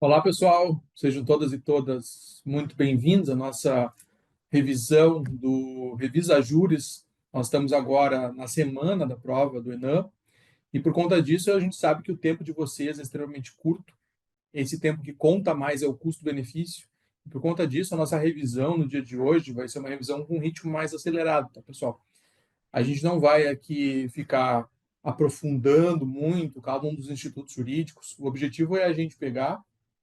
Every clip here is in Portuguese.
Olá, pessoal. Sejam todas e todas muito bem-vindos à nossa revisão do Revisa Júris. Nós estamos agora na semana da prova do ENAM e, por conta disso, a gente sabe que o tempo de vocês é extremamente curto. Esse tempo que conta mais é o custo-benefício. E, por conta disso, a nossa revisão no dia de hoje vai ser uma revisão com um ritmo mais acelerado, tá, pessoal? A gente não vai aqui ficar aprofundando muito cada um dos institutos jurídicos. O objetivo é a gente pegar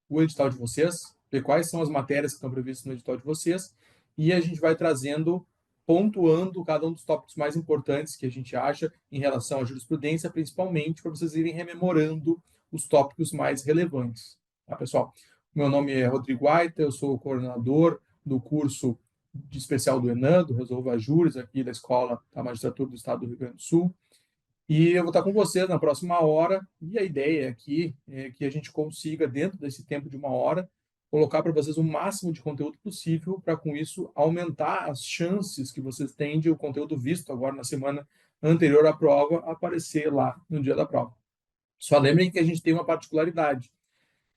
o edital de vocês, ver quais são as matérias que estão previstas no edital de vocês, e a gente vai trazendo, pontuando cada um dos tópicos mais importantes que a gente acha em relação à jurisprudência, principalmente para vocês irem rememorando os tópicos mais relevantes. Tá, pessoal? Meu nome é Rodrigo Aita, eu sou o coordenador do curso de especial do ENAM, do Resolva Júris, aqui da Escola da Magistratura do Estado do Rio Grande do Sul. E eu vou estar com vocês na próxima hora. E a ideia aqui é que a gente consiga, dentro desse tempo de uma hora, colocar para vocês o máximo de conteúdo possível, para com isso aumentar as chances que vocês têm de o conteúdo visto agora na semana anterior à prova aparecer lá no dia da prova. Só lembrem que a gente tem uma particularidade,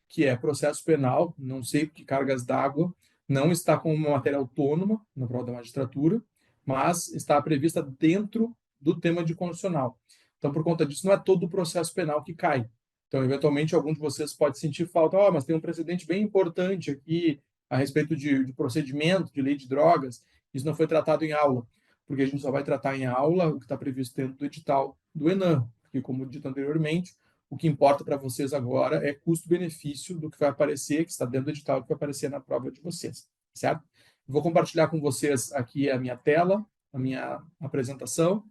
que é processo penal, não sei que cargas d'água, não está como uma matéria autônoma na prova da magistratura, mas está prevista dentro do tema de constitucional. Então, por conta disso, não é todo o processo penal que cai. Então, eventualmente, algum de vocês pode sentir falta, mas tem um precedente bem importante aqui a respeito de procedimento, de lei de drogas, isso não foi tratado em aula, porque a gente só vai tratar em aula o que está previsto dentro do edital do ENAM, porque, como dito anteriormente, o que importa para vocês agora é custo-benefício do que vai aparecer, que está dentro do edital, que vai aparecer na prova de vocês, certo? Vou compartilhar com vocês aqui a minha tela, a minha apresentação.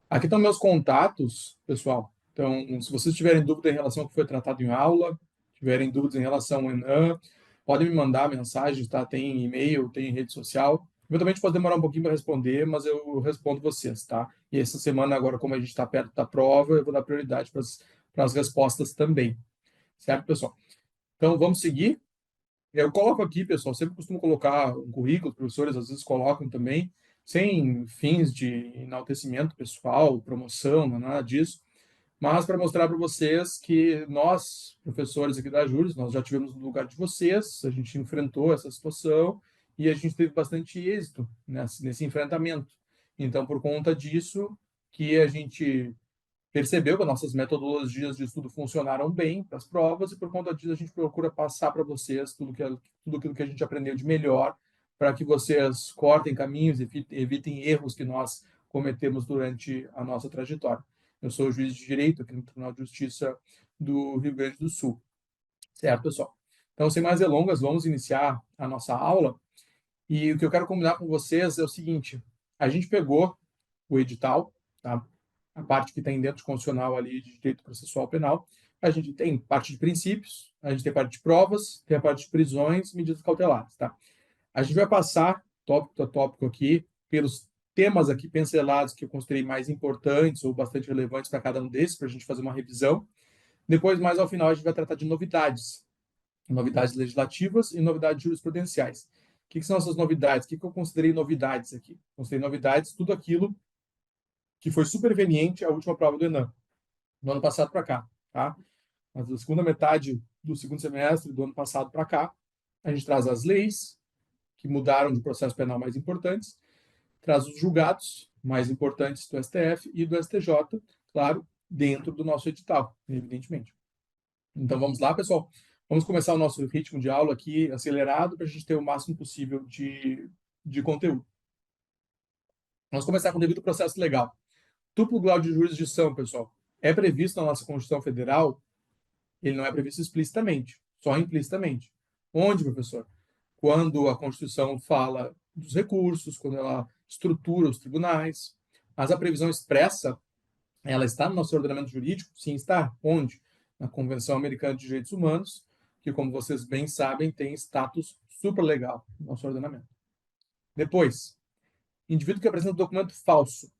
Aqui estão meus contatos, pessoal. Então, se vocês tiverem dúvida em relação ao que foi tratado em aula, tiverem dúvidas em relação ao ENAM, podem me mandar mensagens, tá? Tem e-mail, tem rede social. Eventualmente pode demorar um pouquinho para responder, mas eu respondo vocês, tá? E essa semana, agora, como a gente está perto da prova, eu vou dar prioridade para as respostas também. Certo, pessoal? Então, vamos seguir. Eu coloco aqui, pessoal, sempre costumo colocar um currículo, os professores às vezes colocam também, sem fins de enaltecimento pessoal, promoção, não é nada disso, mas para mostrar para vocês que nós, professores aqui da Júris, nós já tivemos no lugar de vocês, a gente enfrentou essa situação e a gente teve bastante êxito nesse enfrentamento. Então, por conta disso, que a gente percebeu que as nossas metodologias de estudo funcionaram bem para as provas e por conta disso a gente procura passar para vocês tudo aquilo que a gente aprendeu de melhor para que vocês cortem caminhos, evitem erros que nós cometemos durante a nossa trajetória. Eu sou juiz de direito aqui no Tribunal de Justiça do Rio Grande do Sul. Certo, pessoal? Então, sem mais delongas, vamos iniciar a nossa aula. E o que eu quero combinar com vocês é o seguinte: a gente pegou o edital, tá? A parte que tem dentro de constitucional ali de direito processual penal. A gente tem parte de princípios, a gente tem parte de provas, tem a parte de prisões, medidas cautelares, tá? A gente vai passar tópico a tópico aqui pelos temas aqui pincelados que eu considerei mais importantes ou bastante relevantes para cada um desses, para a gente fazer uma revisão. Depois, mais ao final, a gente vai tratar de novidades, novidades legislativas e novidades jurisprudenciais. O que são essas novidades? O que eu considerei novidades aqui? Considerei novidades tudo aquilo que foi superveniente à última prova do ENAM, do ano passado para cá, tá? Mas da segunda metade do segundo semestre do ano passado para cá, a gente traz as leis que mudaram de processo penal mais importantes, traz os julgados mais importantes do STF e do STJ, claro, dentro do nosso edital, evidentemente. Então vamos lá, pessoal. Vamos começar o nosso ritmo de aula aqui acelerado para a gente ter o máximo possível de conteúdo. Vamos começar com o devido processo legal. Duplo grau de jurisdição, pessoal, é previsto na nossa Constituição Federal, ele não é previsto explicitamente, só implicitamente. Onde, professor? Quando a Constituição fala dos recursos, quando ela estrutura os tribunais, mas a previsão expressa, ela está no nosso ordenamento jurídico? Sim, está. Onde? Na Convenção Americana de Direitos Humanos, que, como vocês bem sabem, tem status supralegal no nosso ordenamento. Depois, indivíduo que apresenta documento falso,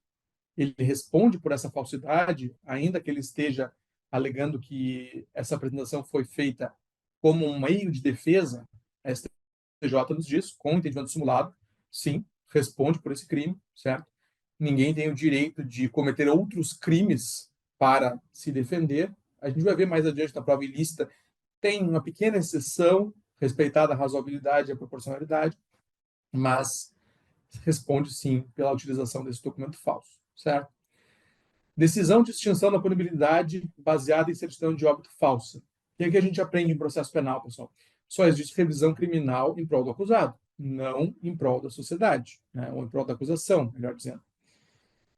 ele responde por essa falsidade, ainda que ele esteja alegando que essa apresentação foi feita como um meio de defesa. A STJ nos diz, com entendimento simulado, sim, responde por esse crime, certo? Ninguém tem o direito de cometer outros crimes para se defender. A gente vai ver mais adiante na prova ilícita Tem uma pequena exceção, respeitada a razoabilidade e a proporcionalidade, mas responde sim pela utilização desse documento falso, certo? Decisão de extinção da punibilidade baseada em certidão de óbito falsa. O que é que a gente aprende em processo penal, pessoal? Só existe revisão criminal em prol do acusado, não em prol da sociedade, né? Ou em prol da acusação, melhor dizendo.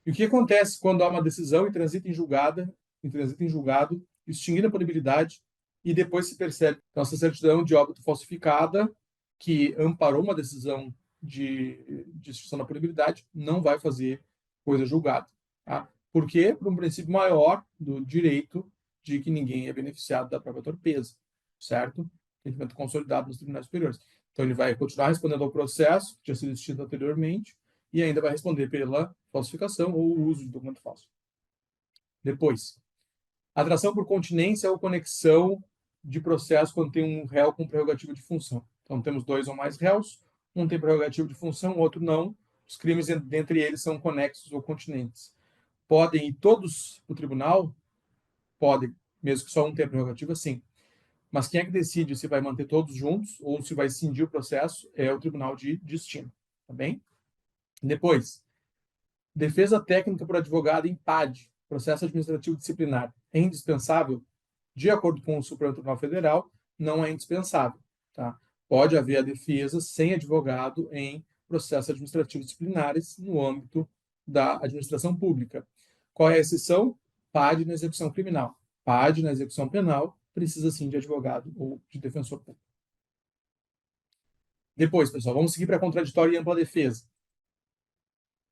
E o que acontece quando há uma decisão e transita em julgado, extinguindo a punibilidade e depois se percebe que nossa certidão de óbito falsificada, que amparou uma decisão de extinção da punibilidade, não vai fazer coisa julgada. Tá? Por quê? Por um princípio maior do direito de que ninguém é beneficiado da própria torpeza, certo? Entendimento consolidado nos tribunais superiores. Então, ele vai continuar respondendo ao processo que tinha sido extinto anteriormente, e ainda vai responder pela falsificação ou uso de documento falso. Depois, atração por continência ou conexão de processo quando tem um réu com prerrogativa de função. Então, temos dois ou mais réus, um tem prerrogativa de função, o outro não. Os crimes dentre eles são conexos ou continentes. Podem ir todos para o tribunal? Podem, mesmo que só um tenha prerrogativa, sim. Mas quem é que decide se vai manter todos juntos ou se vai cindir o processo é o tribunal de destino. Tá bem? Depois, defesa técnica por advogado em PAD, processo administrativo disciplinar, é indispensável? De acordo com o Supremo Tribunal Federal, não é indispensável. Tá? Pode haver a defesa sem advogado em processos administrativos disciplinares no âmbito da administração pública. Qual é a exceção? PAD na execução criminal. PAD na execução penal precisa sim de advogado ou de defensor público. Depois, pessoal, vamos seguir para a contraditória e ampla defesa.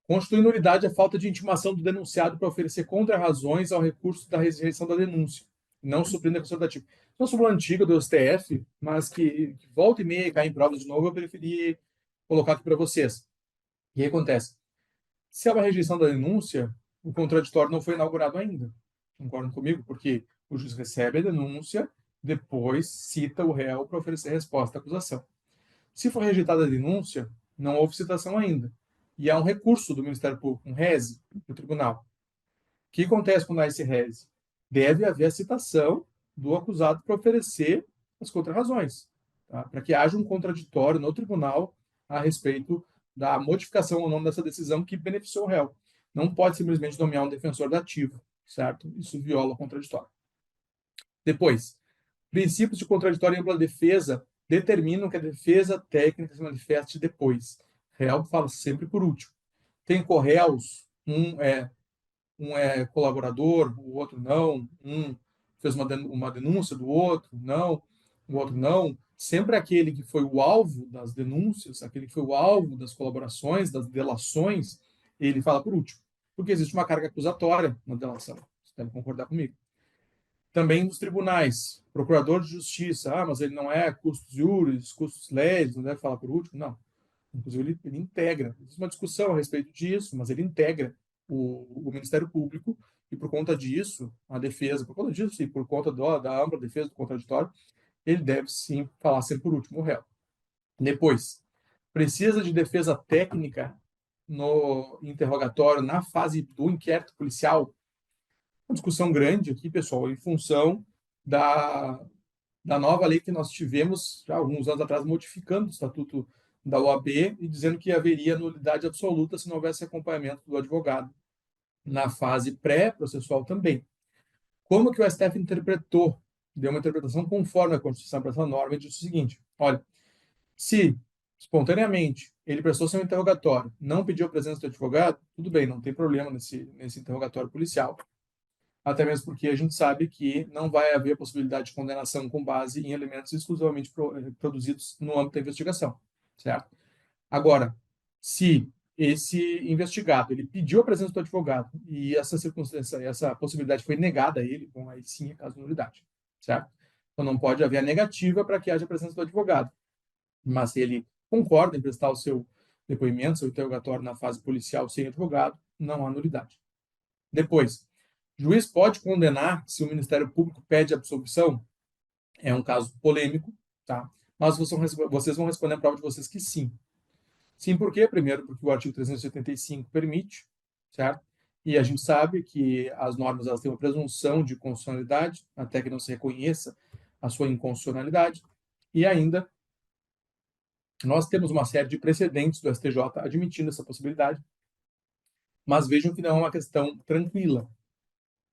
Constitui nulidade a falta de intimação do denunciado para oferecer contrarrazões ao recurso da rejeição da denúncia, não suprindo a consultativa. Isso é uma súmula antiga do STF, mas que volta e meia cai em prova de novo, eu preferi colocar aqui para vocês. O que acontece? Se é uma rejeição da denúncia, o contraditório não foi inaugurado ainda. Concordam comigo? Porque o juiz recebe a denúncia, depois cita o réu para oferecer resposta à acusação. Se for rejeitada a denúncia, não houve citação ainda. E há um recurso do Ministério Público, um rese, no tribunal. O que acontece quando há esse rese? Deve haver a citação do acusado para oferecer as contrarrazões, tá? Para que haja um contraditório no tribunal a respeito da modificação ou não dessa decisão que beneficiou o réu. Não pode simplesmente nomear um defensor dativo, certo? Isso viola o contraditório. Depois, princípios de contraditório e ampla defesa determinam que a defesa técnica se manifeste depois. Réu fala sempre por último. Tem corréus, um é colaborador, o outro não, um fez uma denúncia do outro, não, o outro não. Sempre aquele que foi o alvo das denúncias, aquele que foi o alvo das colaborações, das delações, ele fala por último. Porque existe uma carga acusatória na delação. Você deve concordar comigo. Também nos tribunais, procurador de justiça, mas ele não é custos iuris, custos leis, não deve falar por último, não. Inclusive, ele integra. Existe uma discussão a respeito disso, mas ele integra o Ministério Público e, por conta disso, a defesa, por conta disso e por conta da ampla defesa do contraditório, ele deve, sim, falar sempre por último o réu. Depois, precisa de defesa técnica no interrogatório, na fase do inquérito policial. Uma discussão grande aqui, pessoal, em função da nova lei que nós tivemos já alguns anos atrás, modificando o estatuto da OAB e dizendo que haveria nulidade absoluta se não houvesse acompanhamento do advogado na fase pré-processual também. Como que o STF interpretou? Deu uma interpretação conforme a Constituição para essa norma e disse o seguinte: olha, se espontaneamente ele prestou seu interrogatório, não pediu a presença do advogado, tudo bem, não tem problema nesse interrogatório policial. Até mesmo porque a gente sabe que não vai haver possibilidade de condenação com base em elementos exclusivamente produzidos no âmbito da investigação, certo? Agora, se esse investigado ele pediu a presença do advogado e essa circunstância, essa possibilidade foi negada a ele, bom, aí sim é caso de nulidade, certo? Então não pode haver a negativa para que haja a presença do advogado, mas se ele concorda em prestar o seu depoimento, seu interrogatório na fase policial sem advogado, não há nulidade. Depois, juiz pode condenar se o Ministério Público pede absolvição? É um caso polêmico, tá? Mas vocês vão responder a prova de vocês que sim. Sim, por quê? Primeiro, porque o artigo 375 permite, certo? E a gente sabe que as normas elas têm uma presunção de constitucionalidade, até que não se reconheça a sua inconstitucionalidade. E ainda, nós temos uma série de precedentes do STJ admitindo essa possibilidade, mas vejam que não é uma questão tranquila.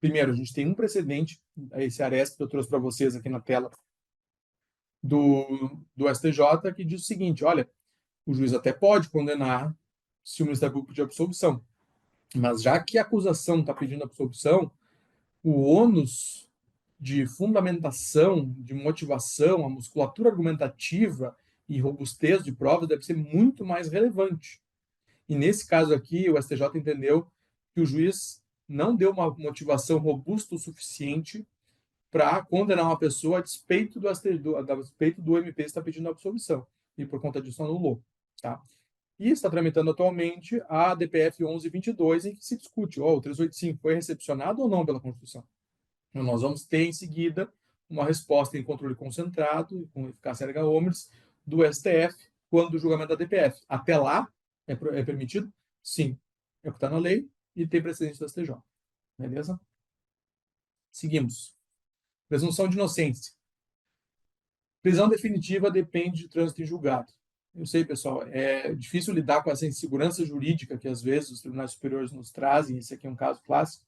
Primeiro, a gente tem um precedente, esse ARESP que eu trouxe para vocês aqui na tela, do STJ, que diz o seguinte: olha, o juiz até pode condenar se o Ministério Público pedir absolvição, mas já que a acusação está pedindo absolvição, o ônus de fundamentação, de motivação, a musculatura argumentativa e robustez de provas deve ser muito mais relevante. E nesse caso aqui, o STJ entendeu que o juiz não deu uma motivação robusta o suficiente para condenar uma pessoa a despeito do MP estar pedindo absolvição. E por conta disso anulou. Tá? E está tramitando atualmente a DPF 1122, em que se discute: o 385 foi recepcionado ou não pela Constituição. Então, nós vamos ter em seguida uma resposta em controle concentrado, com eficácia erga omnes, do STF, quando do julgamento da DPF. Até lá, é permitido? Sim. É o que está na lei e tem precedente do STJ. Beleza? Seguimos. Presunção de inocência. Prisão definitiva depende de trânsito em julgado. Eu sei, pessoal, é difícil lidar com essa insegurança jurídica que às vezes os tribunais superiores nos trazem. Esse aqui é um caso clássico.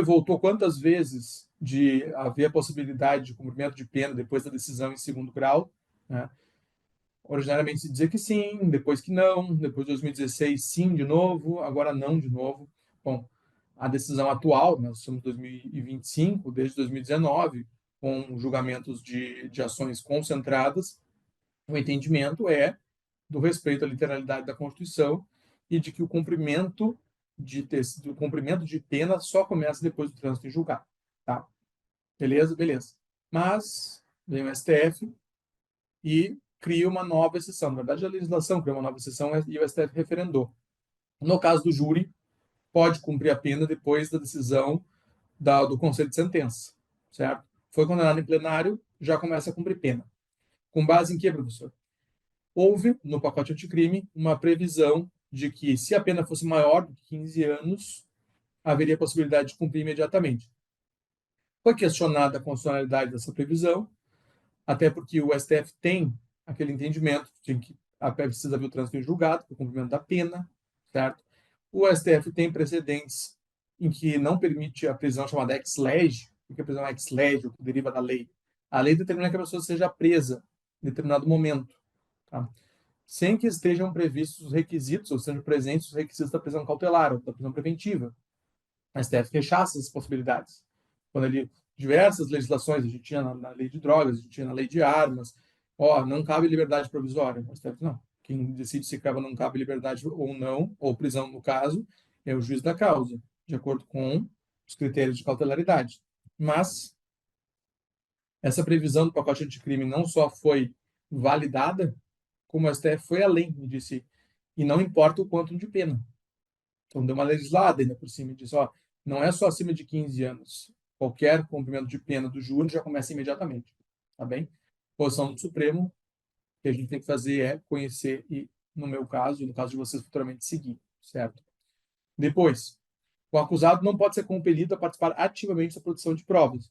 Voltou quantas vezes de haver a possibilidade de cumprimento de pena depois da decisão em segundo grau, né? Originariamente se dizia que sim, depois que não, depois de 2016 sim de novo, agora não de novo. Bom, a decisão atual, nós estamos em 2025, desde 2019, com julgamentos de ações concentradas, o entendimento é do respeito à literalidade da Constituição e de que o cumprimento de pena só começa depois do trânsito em julgado. Tá? Beleza? Beleza. Mas vem o STF e cria uma nova exceção. Na verdade, a legislação cria uma nova exceção e o STF referendou. No caso do júri, pode cumprir a pena depois da decisão do Conselho de Sentença, certo? Foi condenado em plenário, já começa a cumprir pena. Com base em quê, professor? Houve, no pacote anticrime, uma previsão de que, se a pena fosse maior do que 15 anos, haveria possibilidade de cumprir imediatamente. Foi questionada a constitucionalidade dessa previsão, até porque o STF tem aquele entendimento de que precisa haver o trânsito em julgado para o cumprimento da pena, certo? O STF tem precedentes em que não permite a prisão chamada ex lege. O que é a prisão ex lege, o que deriva da lei? A lei determina que a pessoa seja presa em determinado momento, tá? Sem que estejam previstos os requisitos, ou sejam presentes os requisitos da prisão cautelar ou da prisão preventiva. A STF rechaça essas possibilidades. Quando diversas legislações, a gente tinha na lei de drogas, a gente tinha na lei de armas, não cabe liberdade provisória. O STF não. Quem decide se cabe ou não cabe liberdade ou não, ou prisão no caso, é o juiz da causa, de acordo com os critérios de cautelaridade. Mas essa previsão do pacote anticrime não só foi validada, como o STF foi além e disse: e não importa o quantum de pena. Então, deu uma legislada ainda por cima e disse: não é só acima de 15 anos. Qualquer cumprimento de pena do júri já começa imediatamente. Tá bem? Posição do Supremo, que a gente tem que fazer é conhecer e, no meu caso, e no caso de vocês, futuramente seguir. Certo? Depois, o acusado não pode ser compelido a participar ativamente da produção de provas.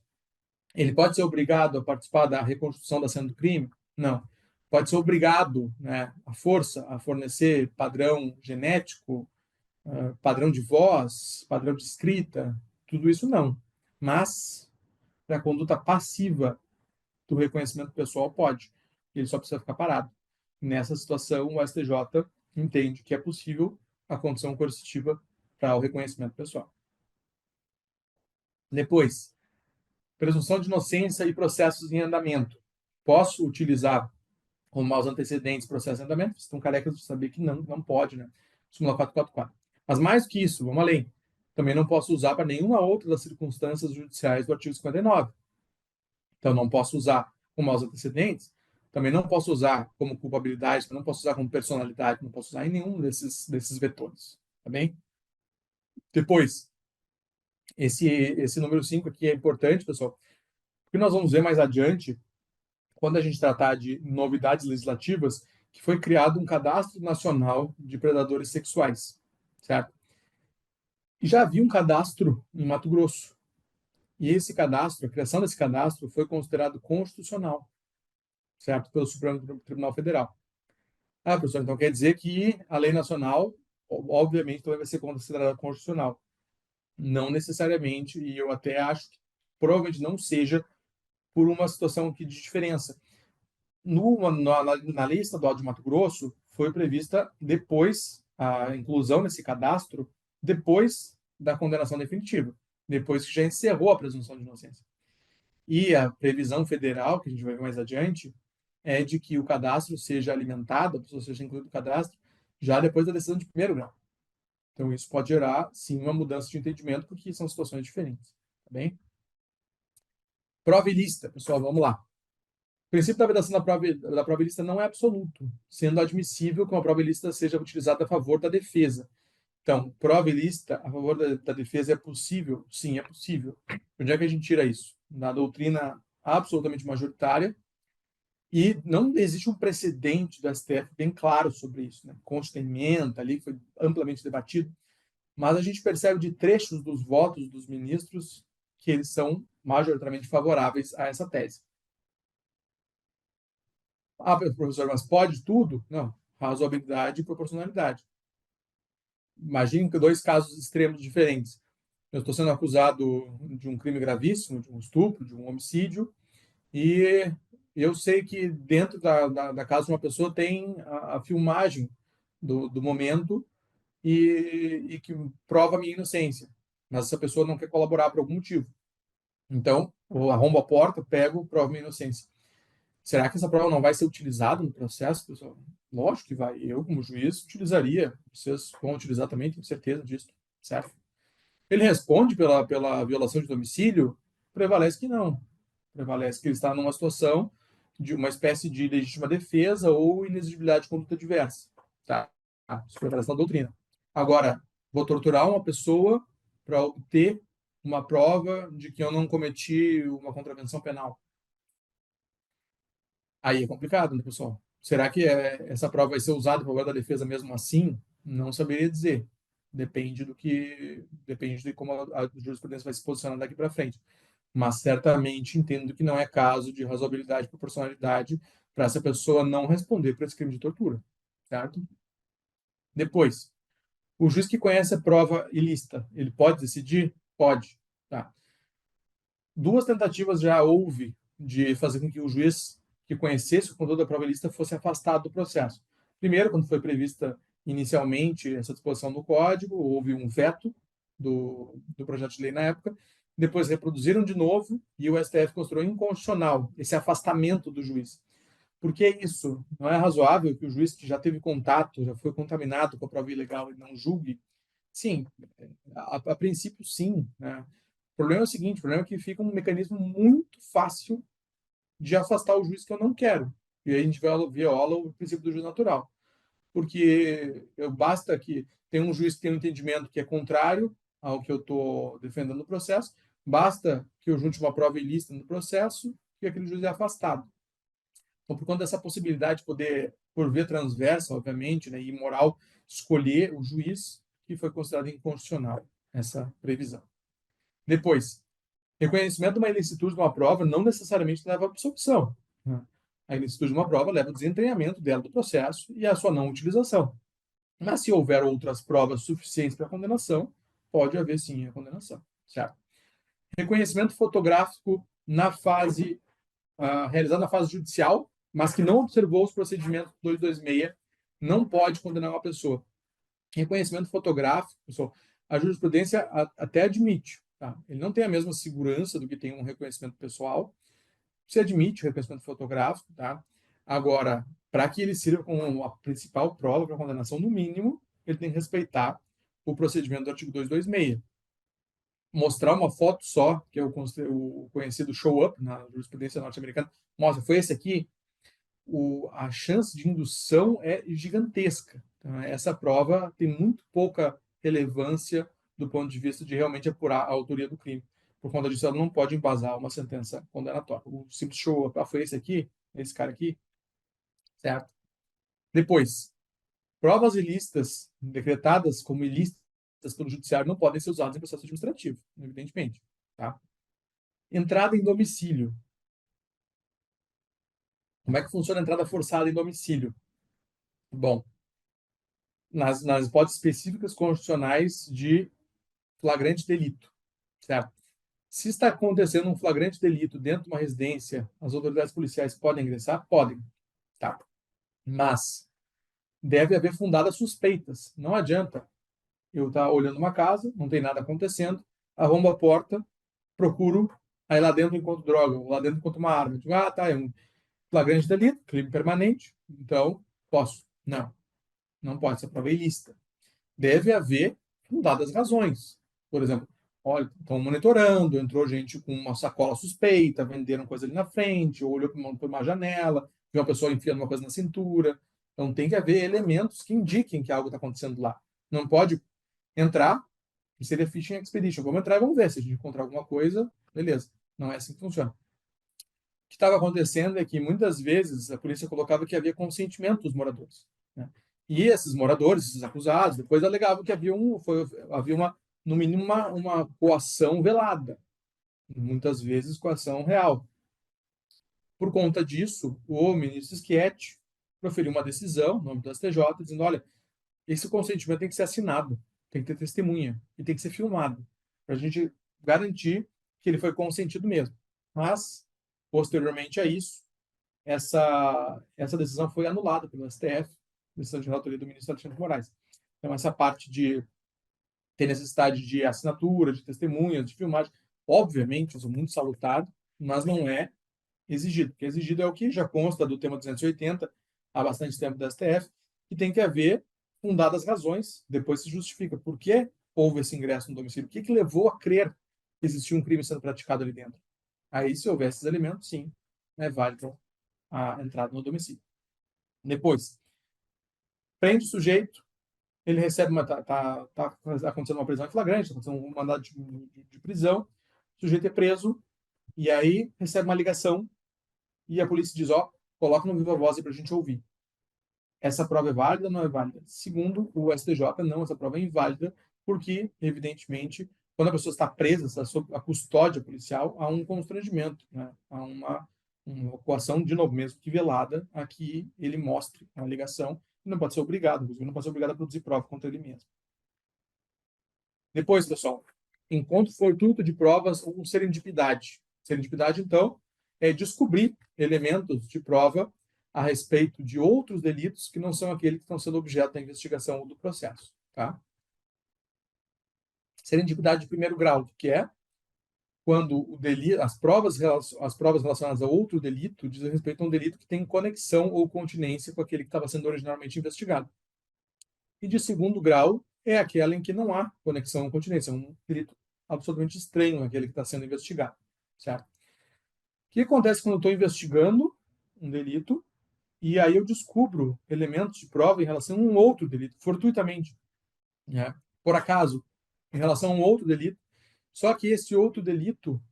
Ele pode ser obrigado a participar da reconstrução da cena do crime? Não. Pode ser obrigado, né, à força, a fornecer padrão genético, padrão de voz, padrão de escrita, tudo isso não. Mas, para a conduta passiva do reconhecimento pessoal, pode. Ele só precisa ficar parado. Nessa situação, o STJ entende que é possível a condição coercitiva para o reconhecimento pessoal. Depois, presunção de inocência e processos em andamento. Posso utilizar como maus antecedentes processos em andamento? Vocês estão carecas de saber que não pode, né? Súmula 444. Mas mais que isso, vamos além. Também não posso usar para nenhuma outra das circunstâncias judiciais do artigo 59. Então, não posso usar como maus antecedentes, também não posso usar como culpabilidade, não posso usar como personalidade, não posso usar em nenhum desses vetores. Tá bem? Depois, esse número 5 aqui é importante, pessoal, porque nós vamos ver mais adiante, quando a gente tratar de novidades legislativas, que foi criado um cadastro nacional de predadores sexuais, certo? E já havia um cadastro em Mato Grosso. E esse cadastro, a criação desse cadastro foi considerado constitucional, certo? Pelo Supremo Tribunal Federal. Ah, professor, então quer dizer que a lei nacional, obviamente, também vai ser considerada constitucional. Não necessariamente, e eu até acho que provavelmente não seja por uma situação aqui de diferença. Na lei estadual de Mato Grosso, foi prevista depois a inclusão nesse cadastro, depois da condenação definitiva, depois que já encerrou a presunção de inocência. E a previsão federal, que a gente vai ver mais adiante, é de que o cadastro seja alimentado, a pessoa seja incluída no cadastro, já depois da decisão de primeiro grau. Então, isso pode gerar, sim, uma mudança de entendimento, porque são situações diferentes. Tá bem? Prova e lista, pessoal, vamos lá. O princípio da vedação da prova e lista não é absoluto, sendo admissível que uma prova e lista seja utilizada a favor da defesa. Então, prova e lista a favor da defesa é possível? Sim, é possível. Onde é que a gente tira isso? Na doutrina absolutamente majoritária, e não existe um precedente do STF bem claro sobre isso. Né? Consta emenda ali, que foi amplamente debatido, mas a gente percebe de trechos dos votos dos ministros que eles são majoritariamente favoráveis a essa tese. Ah, professor, mas pode tudo? Não. Razoabilidade e proporcionalidade. Imagine que dois casos extremos diferentes. Eu estou sendo acusado de um crime gravíssimo, de um estupro, de um homicídio, e eu sei que dentro da casa de uma pessoa tem a filmagem do momento e que prova a minha inocência. Mas essa pessoa não quer colaborar por algum motivo. Então, eu arrombo a porta, pego, provo minha inocência. Será que essa prova não vai ser utilizada no processo, pessoal? Lógico que vai. Eu, como juiz, utilizaria. Vocês vão utilizar também, tenho certeza disso. Certo? Ele responde pela violação de domicílio? Prevalece que não. Prevalece que ele está numa situação de uma espécie de legítima defesa ou inexigibilidade de conduta diversa. Tá? Isso prevalece na doutrina. Agora, vou torturar uma pessoa para obter uma prova de que eu não cometi uma contravenção penal. Aí é complicado, né, pessoal? Será que essa prova vai ser usada para da defesa mesmo assim? Não saberia dizer. Depende de como a jurisprudência vai se posicionar daqui para frente. Mas certamente entendo que não é caso de razoabilidade e proporcionalidade para essa pessoa não responder por esse crime de tortura, certo? Depois, o juiz que conhece a prova ilícita, ele pode decidir? Pode. Tá? Duas tentativas já houve de fazer com que o juiz que conhecesse o conteúdo da prova ilícita fosse afastado do processo. Primeiro, quando foi prevista inicialmente essa disposição no Código, houve um veto do projeto de lei na época, depois reproduziram de novo e o STF considerou inconstitucional esse afastamento do juiz. Por que isso? Não é razoável que o juiz que já teve contato, já foi contaminado com a prova ilegal e não julgue? Sim, a princípio sim, né? O problema é o seguinte, o problema é que fica um mecanismo muito fácil de afastar o juiz que eu não quero. E aí a gente viola o princípio do juiz natural. Porque basta que tenha um juiz que tenha um entendimento que é contrário ao que eu estou defendendo no processo, basta que eu junte uma prova ilícita no processo e aquele juiz é afastado. Então, por conta dessa possibilidade de poder, por via transversa, obviamente, né, e moral, escolher o juiz, que foi considerado inconstitucional essa previsão. Depois, reconhecimento de uma ilicitude de uma prova não necessariamente leva à absolvição. Né? A ilicitude de uma prova leva ao desentranhamento dela do processo e à sua não utilização. Mas se houver outras provas suficientes para a condenação, pode haver sim a condenação. Certo? Reconhecimento fotográfico na fase realizado na fase judicial, mas que não observou os procedimentos 226, não pode condenar uma pessoa. Reconhecimento fotográfico, pessoal, a jurisprudência até admite. Tá? Ele não tem a mesma segurança do que tem um reconhecimento pessoal. Se admite o reconhecimento fotográfico, tá? Agora, para que ele sirva como a principal prova para a condenação, no mínimo, ele tem que respeitar o procedimento do artigo 226. Mostrar uma foto só, que é o conhecido show-up na jurisprudência norte-americana, mostra, foi esse aqui, a chance de indução é gigantesca. Então, essa prova tem muito pouca relevância do ponto de vista de realmente apurar a autoria do crime. Por conta disso, ela não pode embasar uma sentença condenatória. O simples show-up, foi esse aqui, esse cara aqui, certo? Depois, provas ilícitas decretadas como ilícitas pelo judiciário não podem ser usadas em processo administrativo, evidentemente, tá? Entrada em domicílio. Como é que funciona a entrada forçada em domicílio? Bom, nas hipóteses específicas constitucionais de flagrante delito, certo? Se está acontecendo um flagrante delito dentro de uma residência, as autoridades policiais podem ingressar? Podem, tá? Mas deve haver fundadas suspeitas. Não adianta eu estar olhando uma casa, não tem nada acontecendo, arrombo a porta, procuro, aí lá dentro encontro droga, ou lá dentro encontro uma arma. Digo, tá, é um flagrante delito, crime permanente, então posso. Não, não pode, essa prova é ilícita. Deve haver fundadas razões. Por exemplo, olha, estão monitorando, entrou gente com uma sacola suspeita, venderam coisa ali na frente, ou olhou por uma janela, viu uma pessoa enfiando uma coisa na cintura. Então tem que haver elementos que indiquem que algo está acontecendo lá. Não pode entrar, que seria fishing expedition. Vamos entrar e vamos ver se a gente encontrar alguma coisa, beleza. Não é assim que funciona. O que estava acontecendo é que muitas vezes a polícia colocava que havia consentimento dos moradores, né? E esses moradores, esses acusados, depois alegavam que havia uma, no mínimo, uma coação velada, muitas vezes coação real. Por conta disso, o ministro Schietti proferiu uma decisão, no nome do STJ, dizendo: olha, esse consentimento tem que ser assinado, tem que ter testemunha e tem que ser filmado, para a gente garantir que ele foi consentido mesmo. Mas, posteriormente a isso, essa decisão foi anulada pelo STF, decisão de relatoria do ministro Alexandre de Moraes. Então, essa parte de ter necessidade de assinatura, de testemunhas, de filmagem, obviamente, isso é muito salutar, mas não é exigido. O que é exigido é o que já consta do tema 280 há bastante tempo do STF, que tem que haver fundadas razões, depois se justifica por que houve esse ingresso no domicílio, o que levou a crer que existia um crime sendo praticado ali dentro. Aí, se houver esses elementos, sim, é válido a entrada no domicílio. Depois, prende o sujeito, ele recebe tá acontecendo uma prisão em flagrante, está acontecendo um mandado de prisão, o sujeito é preso, e aí recebe uma ligação, e a polícia diz, coloca no viva voz para a gente ouvir. Essa prova é válida ou não é válida? Segundo o STJ, não, essa prova é inválida, porque, evidentemente, quando a pessoa está presa, está sob a custódia policial, há um constrangimento, né? Há uma coação, de novo, mesmo que velada, a que ele mostre a ligação, e não pode ser obrigado, inclusive não pode ser obrigado a produzir prova contra ele mesmo. Depois, pessoal, encontro fortuito de provas ou serendipidade. Serendipidade, então, é descobrir elementos de prova a respeito de outros delitos que não são aqueles que estão sendo objeto da investigação ou do processo, tá? Serendipidade de primeiro grau, que é quando o delito, as provas relacionadas a outro delito dizem respeito a um delito que tem conexão ou continência com aquele que estava sendo originalmente investigado. E de segundo grau é aquela em que não há conexão ou continência, é um delito absolutamente estranho àquele que está sendo investigado, certo? O que acontece quando eu estou investigando um delito e aí eu descubro elementos de prova em relação a um outro delito, fortuitamente, né? Por acaso, em relação a um outro delito, só que esse outro delito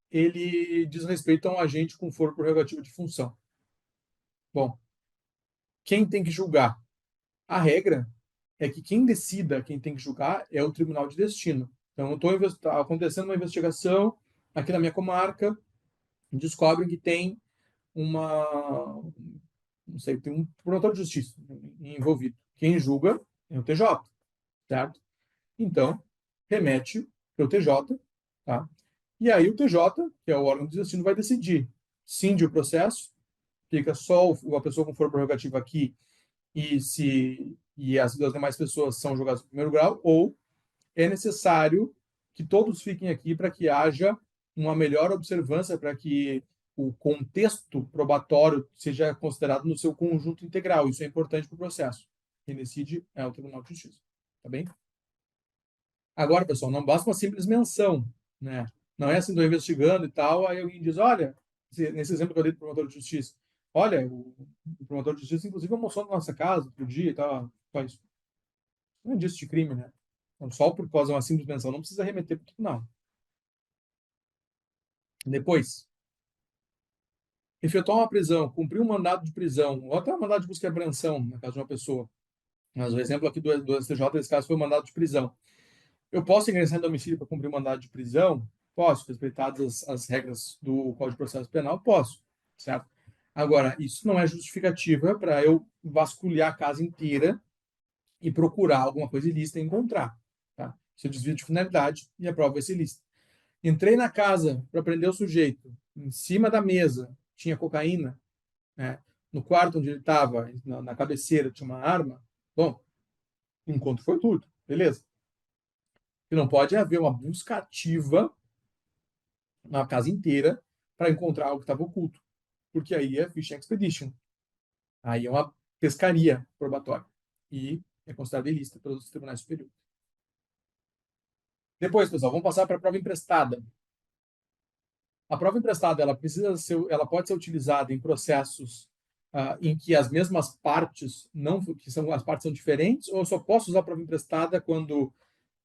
ele diz respeito a um agente com foro prerrogativo de função. Bom, quem tem que julgar? A regra é que quem decida quem tem que julgar é o Tribunal de Destino. Então, está acontecendo uma investigação aqui na minha comarca, descobrem que tem não sei, tem um promotor de justiça envolvido. Quem julga é o TJ, certo? Então, remete para o TJ, tá? E aí o TJ, que é o órgão de destino, vai decidir. Cinde o processo, fica só a pessoa com foro prerrogativo aqui e as duas demais pessoas são julgadas no primeiro grau, ou é necessário que todos fiquem aqui para que haja uma melhor observância, para que o contexto probatório seja considerado no seu conjunto integral. Isso é importante para o processo. Quem decide é o Tribunal de Justiça. Tá bem? Agora, pessoal, não basta uma simples menção, né? Não é assim, estou investigando e tal, aí alguém diz, olha, nesse exemplo que eu dei do promotor de justiça, olha, o promotor de justiça, inclusive, almoçou na nossa casa outro dia e tal, faz. Não é indício de crime, né? Então, só por causa de uma simples menção, não precisa remeter para o tribunal. Depois, efetuar uma prisão, cumprir um mandado de prisão, ou até um mandado de busca e apreensão, na casa de uma pessoa. Mas o exemplo aqui do STJ, nesse caso, foi um mandado de prisão. Eu posso ingressar em domicílio para cumprir um mandado de prisão Posso. Respeitadas as regras do Código de Processo Penal, posso, certo? Agora, isso não é justificativa para eu vasculhar a casa inteira e procurar alguma coisa ilícita e encontrar, tá? Isso é desvio de finalidade e a prova vai ser ilícita. Entrei na casa para prender o sujeito, em cima da mesa tinha cocaína, né? No quarto onde ele estava, na cabeceira, tinha uma arma. Bom, encontro foi tudo, beleza. E não pode haver uma busca ativa na casa inteira para encontrar algo que estava oculto, porque aí é fishing expedition. Aí é uma pescaria probatória e é considerada ilícita pelos tribunais superiores. Depois, pessoal, vamos passar para a prova emprestada. A prova emprestada, ela pode ser utilizada em processos em que as mesmas partes as partes são diferentes, ou eu só posso usar a prova emprestada quando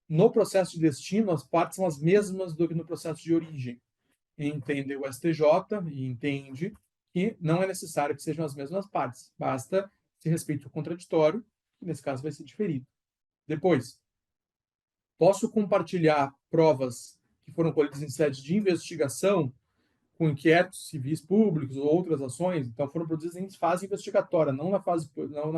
no processo de destino as partes são as mesmas do que no processo de origem. Entende o STJ e entende que não é necessário que sejam as mesmas partes, basta se respeite o contraditório, que nesse caso vai ser diferido. Depois, posso compartilhar provas que foram colhidas em sede de investigação com inquéritos civis públicos ou outras ações, então foram produzidas em fase investigatória, não na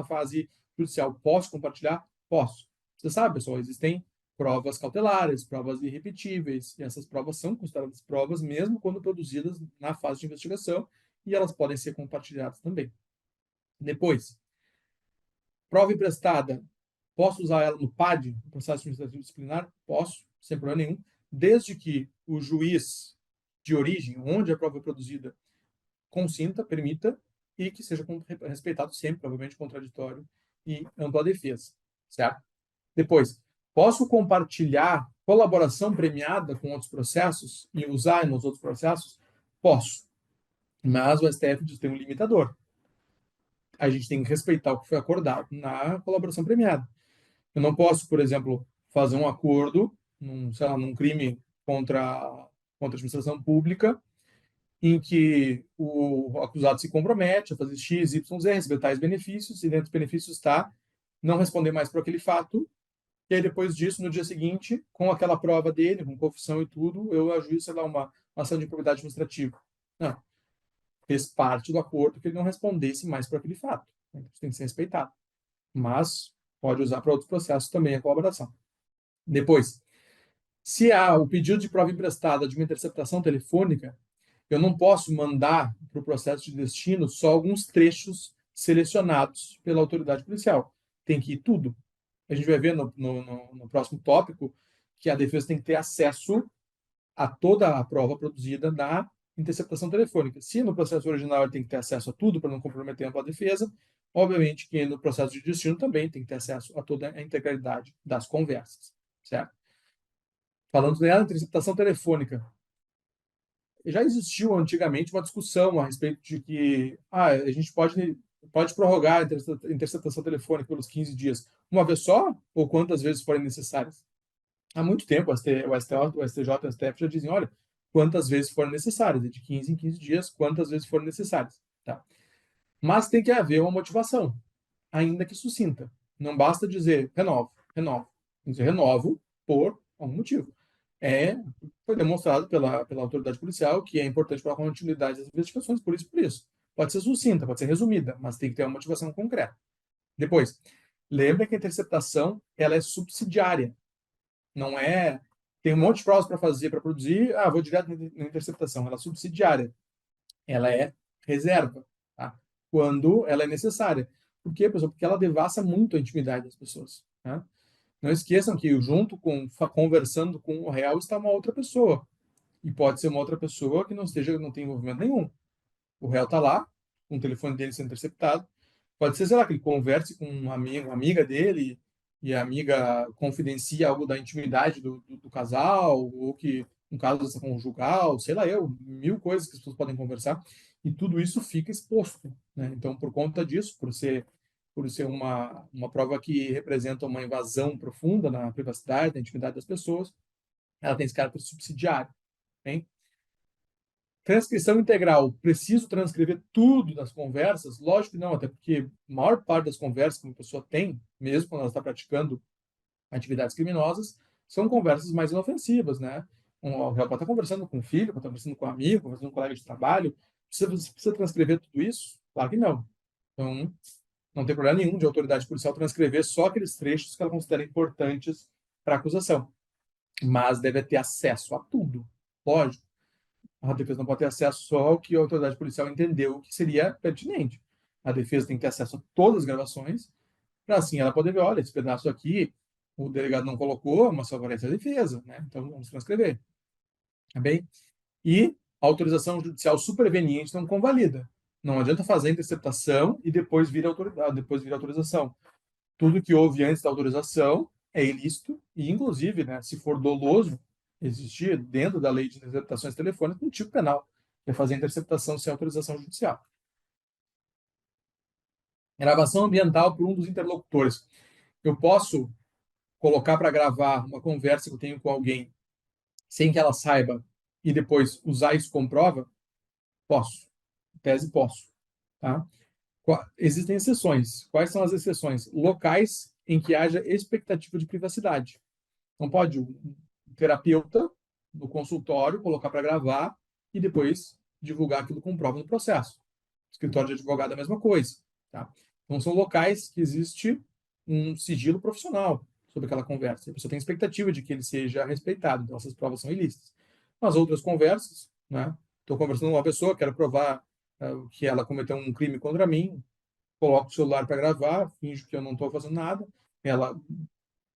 fase judicial. Posso compartilhar? Posso. Você sabe, pessoal, existem provas cautelares, provas irrepetíveis, e essas provas são consideradas provas mesmo quando produzidas na fase de investigação, e elas podem ser compartilhadas também. Depois, prova emprestada, posso usar ela no PAD, no processo administrativo disciplinar? Posso, sem problema nenhum, desde que o juiz de origem, onde a prova é produzida, consinta, permita, e que seja respeitado sempre, provavelmente contraditório e ampla defesa, certo? Depois, posso compartilhar colaboração premiada com outros processos e usar nos outros processos? Posso, mas o STF tem um limitador. A gente tem que respeitar o que foi acordado na colaboração premiada. Eu não posso, por exemplo, fazer um acordo, num crime contra a administração pública, em que o acusado se compromete a fazer X, Y, Z, receber tais benefícios, e dentro dos benefícios está não responder mais por aquele fato, e aí depois disso, no dia seguinte, com aquela prova dele, com confissão e tudo, eu ajuizo, sei lá, uma ação de improbidade administrativa. Não. Fez parte do acordo que ele não respondesse mais por aquele fato. Isso tem que ser respeitado. Mas pode usar para outros processos também a colaboração. Depois, se há o pedido de prova emprestada de uma interceptação telefônica, eu não posso mandar para o processo de destino só alguns trechos selecionados pela autoridade policial. Tem que ir tudo. A gente vai ver no próximo tópico que a defesa tem que ter acesso a toda a prova produzida na interceptação telefônica. Se no processo original ele tem que ter acesso a tudo para não comprometer a ampla defesa, obviamente que no processo de destino também tem que ter acesso a toda a integralidade das conversas, certo? Falando da interceptação telefônica, já existiu antigamente uma discussão a respeito de que a gente pode prorrogar a interceptação telefônica pelos 15 dias uma vez só ou quantas vezes forem necessárias. Há muito tempo o STJ e o STF já dizem, olha, quantas vezes forem necessárias, de 15 em 15 dias, quantas vezes forem necessárias. Tá? Mas tem que haver uma motivação, ainda que sucinta. Não basta dizer renovo, renovo. Tem que dizer renovo por algum motivo. Foi demonstrado pela autoridade policial que é importante para a continuidade das investigações, por isso, por isso. Pode ser sucinta, pode ser resumida, mas tem que ter uma motivação concreta. Depois, lembra que a interceptação ela é subsidiária. Não é. Tem um monte de provas para fazer, para produzir, vou direto na interceptação. Ela é subsidiária. Ela é reserva, tá? Quando ela é necessária. Por quê, pessoal? Porque ela devassa muito a intimidade das pessoas. Tá? Não esqueçam que junto com conversando com o réu está uma outra pessoa. E pode ser uma outra pessoa que não tem envolvimento nenhum. O réu está lá, com o telefone dele sendo interceptado. Pode ser, sei lá, que ele converse com uma amiga dele e a amiga confidencia algo da intimidade do casal, ou que um caso conjugal, sei lá eu, mil coisas que as pessoas podem conversar, e tudo isso fica exposto. Né? Então, por conta disso, por ser uma prova que representa uma invasão profunda na privacidade, na intimidade das pessoas, ela tem esse caráter subsidiário. Hein? Transcrição integral. Preciso transcrever tudo das conversas? Lógico que não, até porque a maior parte das conversas que uma pessoa tem, mesmo quando ela está praticando atividades criminosas, são conversas mais inofensivas, né? O réu pode estar conversando com o filho, pode estar conversando com um amigo, conversando com um colega de trabalho. Precisa transcrever tudo isso? Claro que não. Então, não tem problema nenhum de autoridade policial transcrever só aqueles trechos que ela considera importantes para a acusação. Mas deve ter acesso a tudo. Lógico. A defesa não pode ter acesso só ao que a autoridade policial entendeu que seria pertinente. A defesa tem que ter acesso a todas as gravações, para assim ela poder ver, olha, esse pedaço aqui o delegado não colocou, mas favorece a defesa, né? Então vamos transcrever. Tá bem? E a autorização judicial superveniente não convalida. Não adianta fazer a interceptação e depois vir a autoridade, depois vir a autorização. Tudo que houve antes da autorização é ilícito e, inclusive, né, se for doloso, existir dentro da lei de interceptações telefônicas um tipo penal, que é fazer interceptação sem autorização judicial. Gravação ambiental por um dos interlocutores. Eu posso colocar para gravar uma conversa que eu tenho com alguém sem que ela saiba e depois usar isso como prova? Posso. Em tese, posso. Tá? Existem exceções. Quais são as exceções? Locais em que haja expectativa de privacidade. Não pode o terapeuta no consultório colocar para gravar e depois divulgar aquilo com prova no processo. Escritório de advogado é a mesma coisa. Tá? Então, são locais que existe um sigilo profissional sobre aquela conversa. A pessoa tem expectativa de que ele seja respeitado. Então, essas provas são ilícitas. As outras conversas, né? Estou conversando com uma pessoa, quero provar que ela cometeu um crime contra mim, coloco o celular para gravar, finjo que eu não estou fazendo nada, ela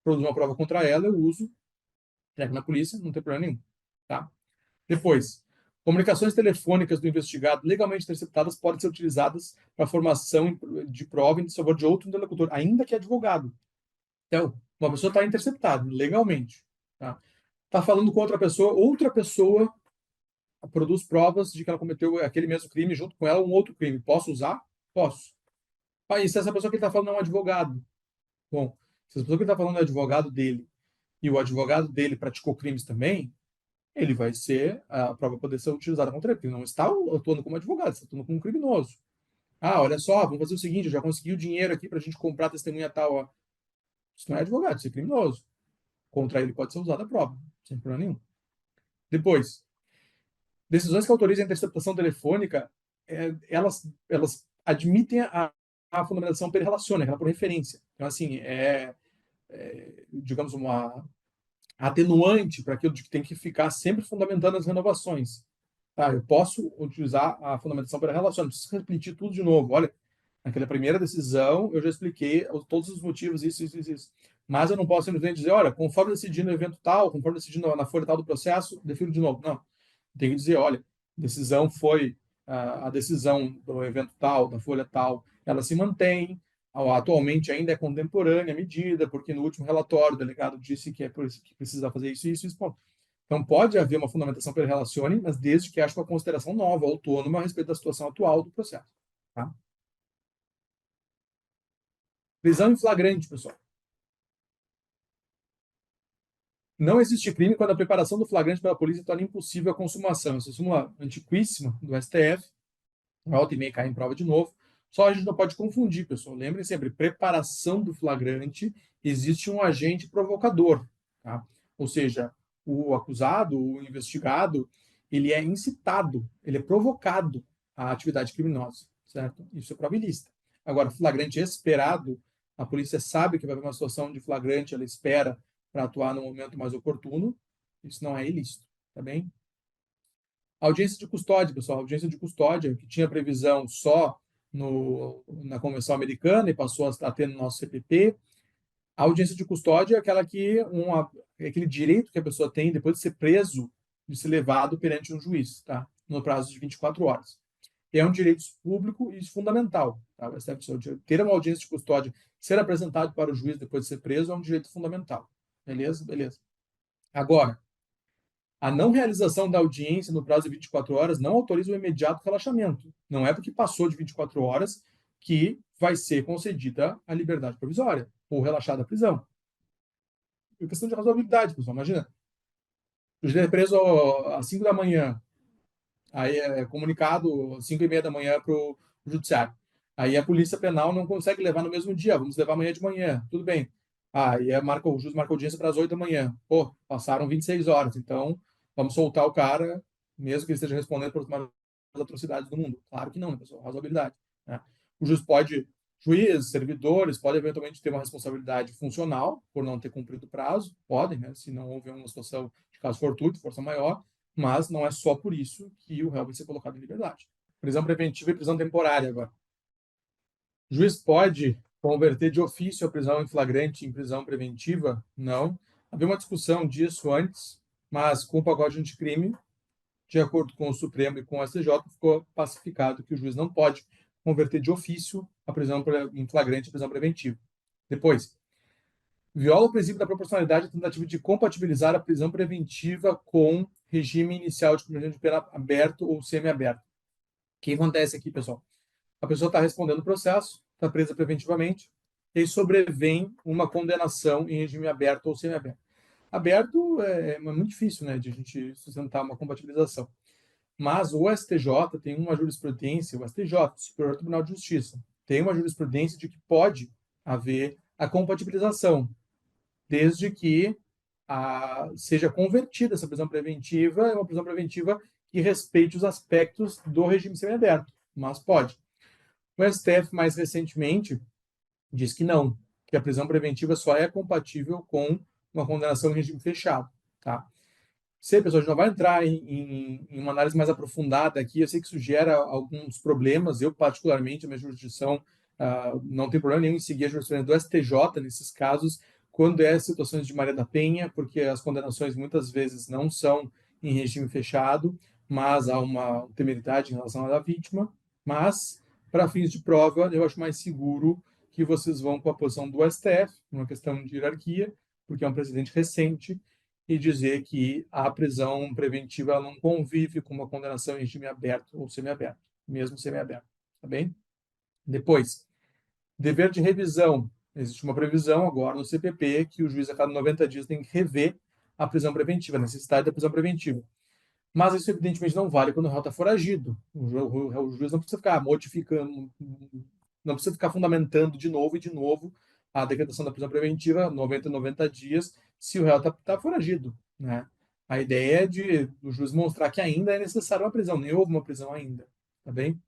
produz uma prova contra ela, eu uso, entrego na polícia, não tem problema nenhum. Tá? Depois, comunicações telefônicas do investigado legalmente interceptadas podem ser utilizadas para formação de prova em favor de outro interlocutor, ainda que advogado. Então, uma pessoa está interceptada legalmente. Tá falando com outra pessoa produz provas de que ela cometeu aquele mesmo crime junto com ela, um outro crime. Posso usar? Posso. E se essa pessoa que ele está falando é um advogado? Bom, se essa pessoa que ele está falando é advogado dele e o advogado dele praticou crimes também, ele vai ser, a prova poder ser utilizada contra ele, porque ele não está atuando como advogado, está atuando como criminoso. Olha só, vamos fazer o seguinte, eu já consegui o dinheiro aqui para a gente comprar a testemunha tal. Ó. Isso não é advogado, isso é criminoso. Contra ele pode ser usada a prova, sem problema nenhum. Depois, decisões que autorizam a interceptação telefônica, elas admitem a fundamentação per relacione, aquela por referência. Então, assim, digamos, uma atenuante para aquilo de que tem que ficar sempre fundamentando as renovações. Tá, eu posso utilizar a fundamentação per relacione, não preciso repetir tudo de novo. Olha, naquela primeira decisão eu já expliquei todos os motivos, isso. Mas eu não posso simplesmente dizer, olha, conforme decidi no evento tal, conforme decidi na folha tal do processo, defiro de novo. Não. Tem que dizer, olha, decisão foi a decisão do evento tal, da folha tal, ela se mantém, atualmente ainda é contemporânea a medida, porque no último relatório o delegado disse que é por isso que precisa fazer isso. Ponto. Então pode haver uma fundamentação pela relacione, mas desde que haja uma consideração nova, autônoma a respeito da situação atual do processo. Tá? Prisão em flagrante, pessoal. Não existe crime quando a preparação do flagrante pela polícia torna impossível a consumação. Essa é súmula antiquíssima do STF, volta e meia cai em prova de novo. Só a gente não pode confundir, pessoal. Lembrem sempre, preparação do flagrante, existe um agente provocador. Tá? Ou seja, o acusado, o investigado, ele é incitado, ele é provocado à atividade criminosa, certo? Isso é prova ilícita. Agora, flagrante esperado, a polícia sabe que vai haver uma situação de flagrante, ela espera para atuar no momento mais oportuno, isso não é ilícito, tá bem? Audiência de custódia, pessoal, audiência de custódia, que tinha previsão só na Convenção Americana e passou a ter no nosso CPP. A audiência de custódia é aquela é aquele direito que a pessoa tem depois de ser preso, de ser levado perante um juiz, tá? No prazo de 24 horas. É um direito público e fundamental. Tá? Ter uma audiência de custódia, ser apresentado para o juiz depois de ser preso, é um direito fundamental. Beleza? Beleza. Agora, a não realização da audiência no prazo de 24 horas não autoriza o imediato relaxamento. Não é porque passou de 24 horas que vai ser concedida a liberdade provisória ou relaxada a prisão. É questão de razoabilidade, pessoal. Imagina, o juiz é preso às 5 da manhã, aí é comunicado às 5 e meia da manhã para o judiciário. Aí a polícia penal não consegue levar no mesmo dia, vamos levar amanhã de manhã, tudo bem. Aí o juiz marca audiência para as 8 da manhã. Pô, passaram 26 horas, então vamos soltar o cara, mesmo que ele esteja respondendo por mais atrocidades do mundo. Claro que não, né, pessoal? Razoabilidade. Né? O juiz, servidores, podem eventualmente ter uma responsabilidade funcional por não ter cumprido o prazo, podem, né? Se não houver uma situação de caso fortuito, força maior, mas não é só por isso que o réu vai ser colocado em liberdade. Prisão preventiva e prisão temporária agora. O juiz pode converter de ofício a prisão em flagrante em prisão preventiva? Não. Havia uma discussão disso antes, mas com o pacote anticrime, de acordo com o Supremo e com o STJ, ficou pacificado que o juiz não pode converter de ofício a prisão em flagrante em prisão preventiva. Depois, viola o princípio da proporcionalidade a tentativa de compatibilizar a prisão preventiva com regime inicial de cumprimento de pena aberto ou semiaberto. O que acontece aqui, pessoal? A pessoa está respondendo o processo, está presa preventivamente, e aí sobrevém uma condenação em regime aberto ou semiaberto. Aberto é muito difícil, né, de a gente sustentar uma compatibilização. Mas o STJ tem uma jurisprudência, o STJ, Superior Tribunal de Justiça, tem uma jurisprudência de que pode haver a compatibilização, desde que seja convertida essa prisão preventiva, é uma prisão preventiva que respeite os aspectos do regime semiaberto, mas pode. O STF, mais recentemente, diz que não, que a prisão preventiva só é compatível com uma condenação em regime fechado. Tá? Sei, pessoal, a gente não vai entrar em uma análise mais aprofundada aqui. Eu sei que isso gera alguns problemas. Eu, particularmente, a minha jurisdição não tem problema nenhum em seguir a jurisprudência do STJ nesses casos, quando é situações de Maria da Penha, porque as condenações muitas vezes não são em regime fechado, mas há uma temeridade em relação à vítima. Mas, para fins de prova, eu acho mais seguro que vocês vão com a posição do STF, uma questão de hierarquia, porque é um precedente recente, e dizer que a prisão preventiva não convive com uma condenação em regime aberto ou semiaberto, mesmo semiaberto, tá bem? Depois, dever de revisão. Existe uma previsão agora no CPP que o juiz a cada 90 dias tem que rever a prisão preventiva, a necessidade da prisão preventiva. Mas isso, evidentemente, não vale quando o réu está foragido. O juiz não precisa ficar modificando, não precisa ficar fundamentando de novo e de novo a decretação da prisão preventiva 90 dias se o réu está foragido. Né? A ideia é de o juiz mostrar que ainda é necessária uma prisão, nem houve uma prisão ainda. Tá bem?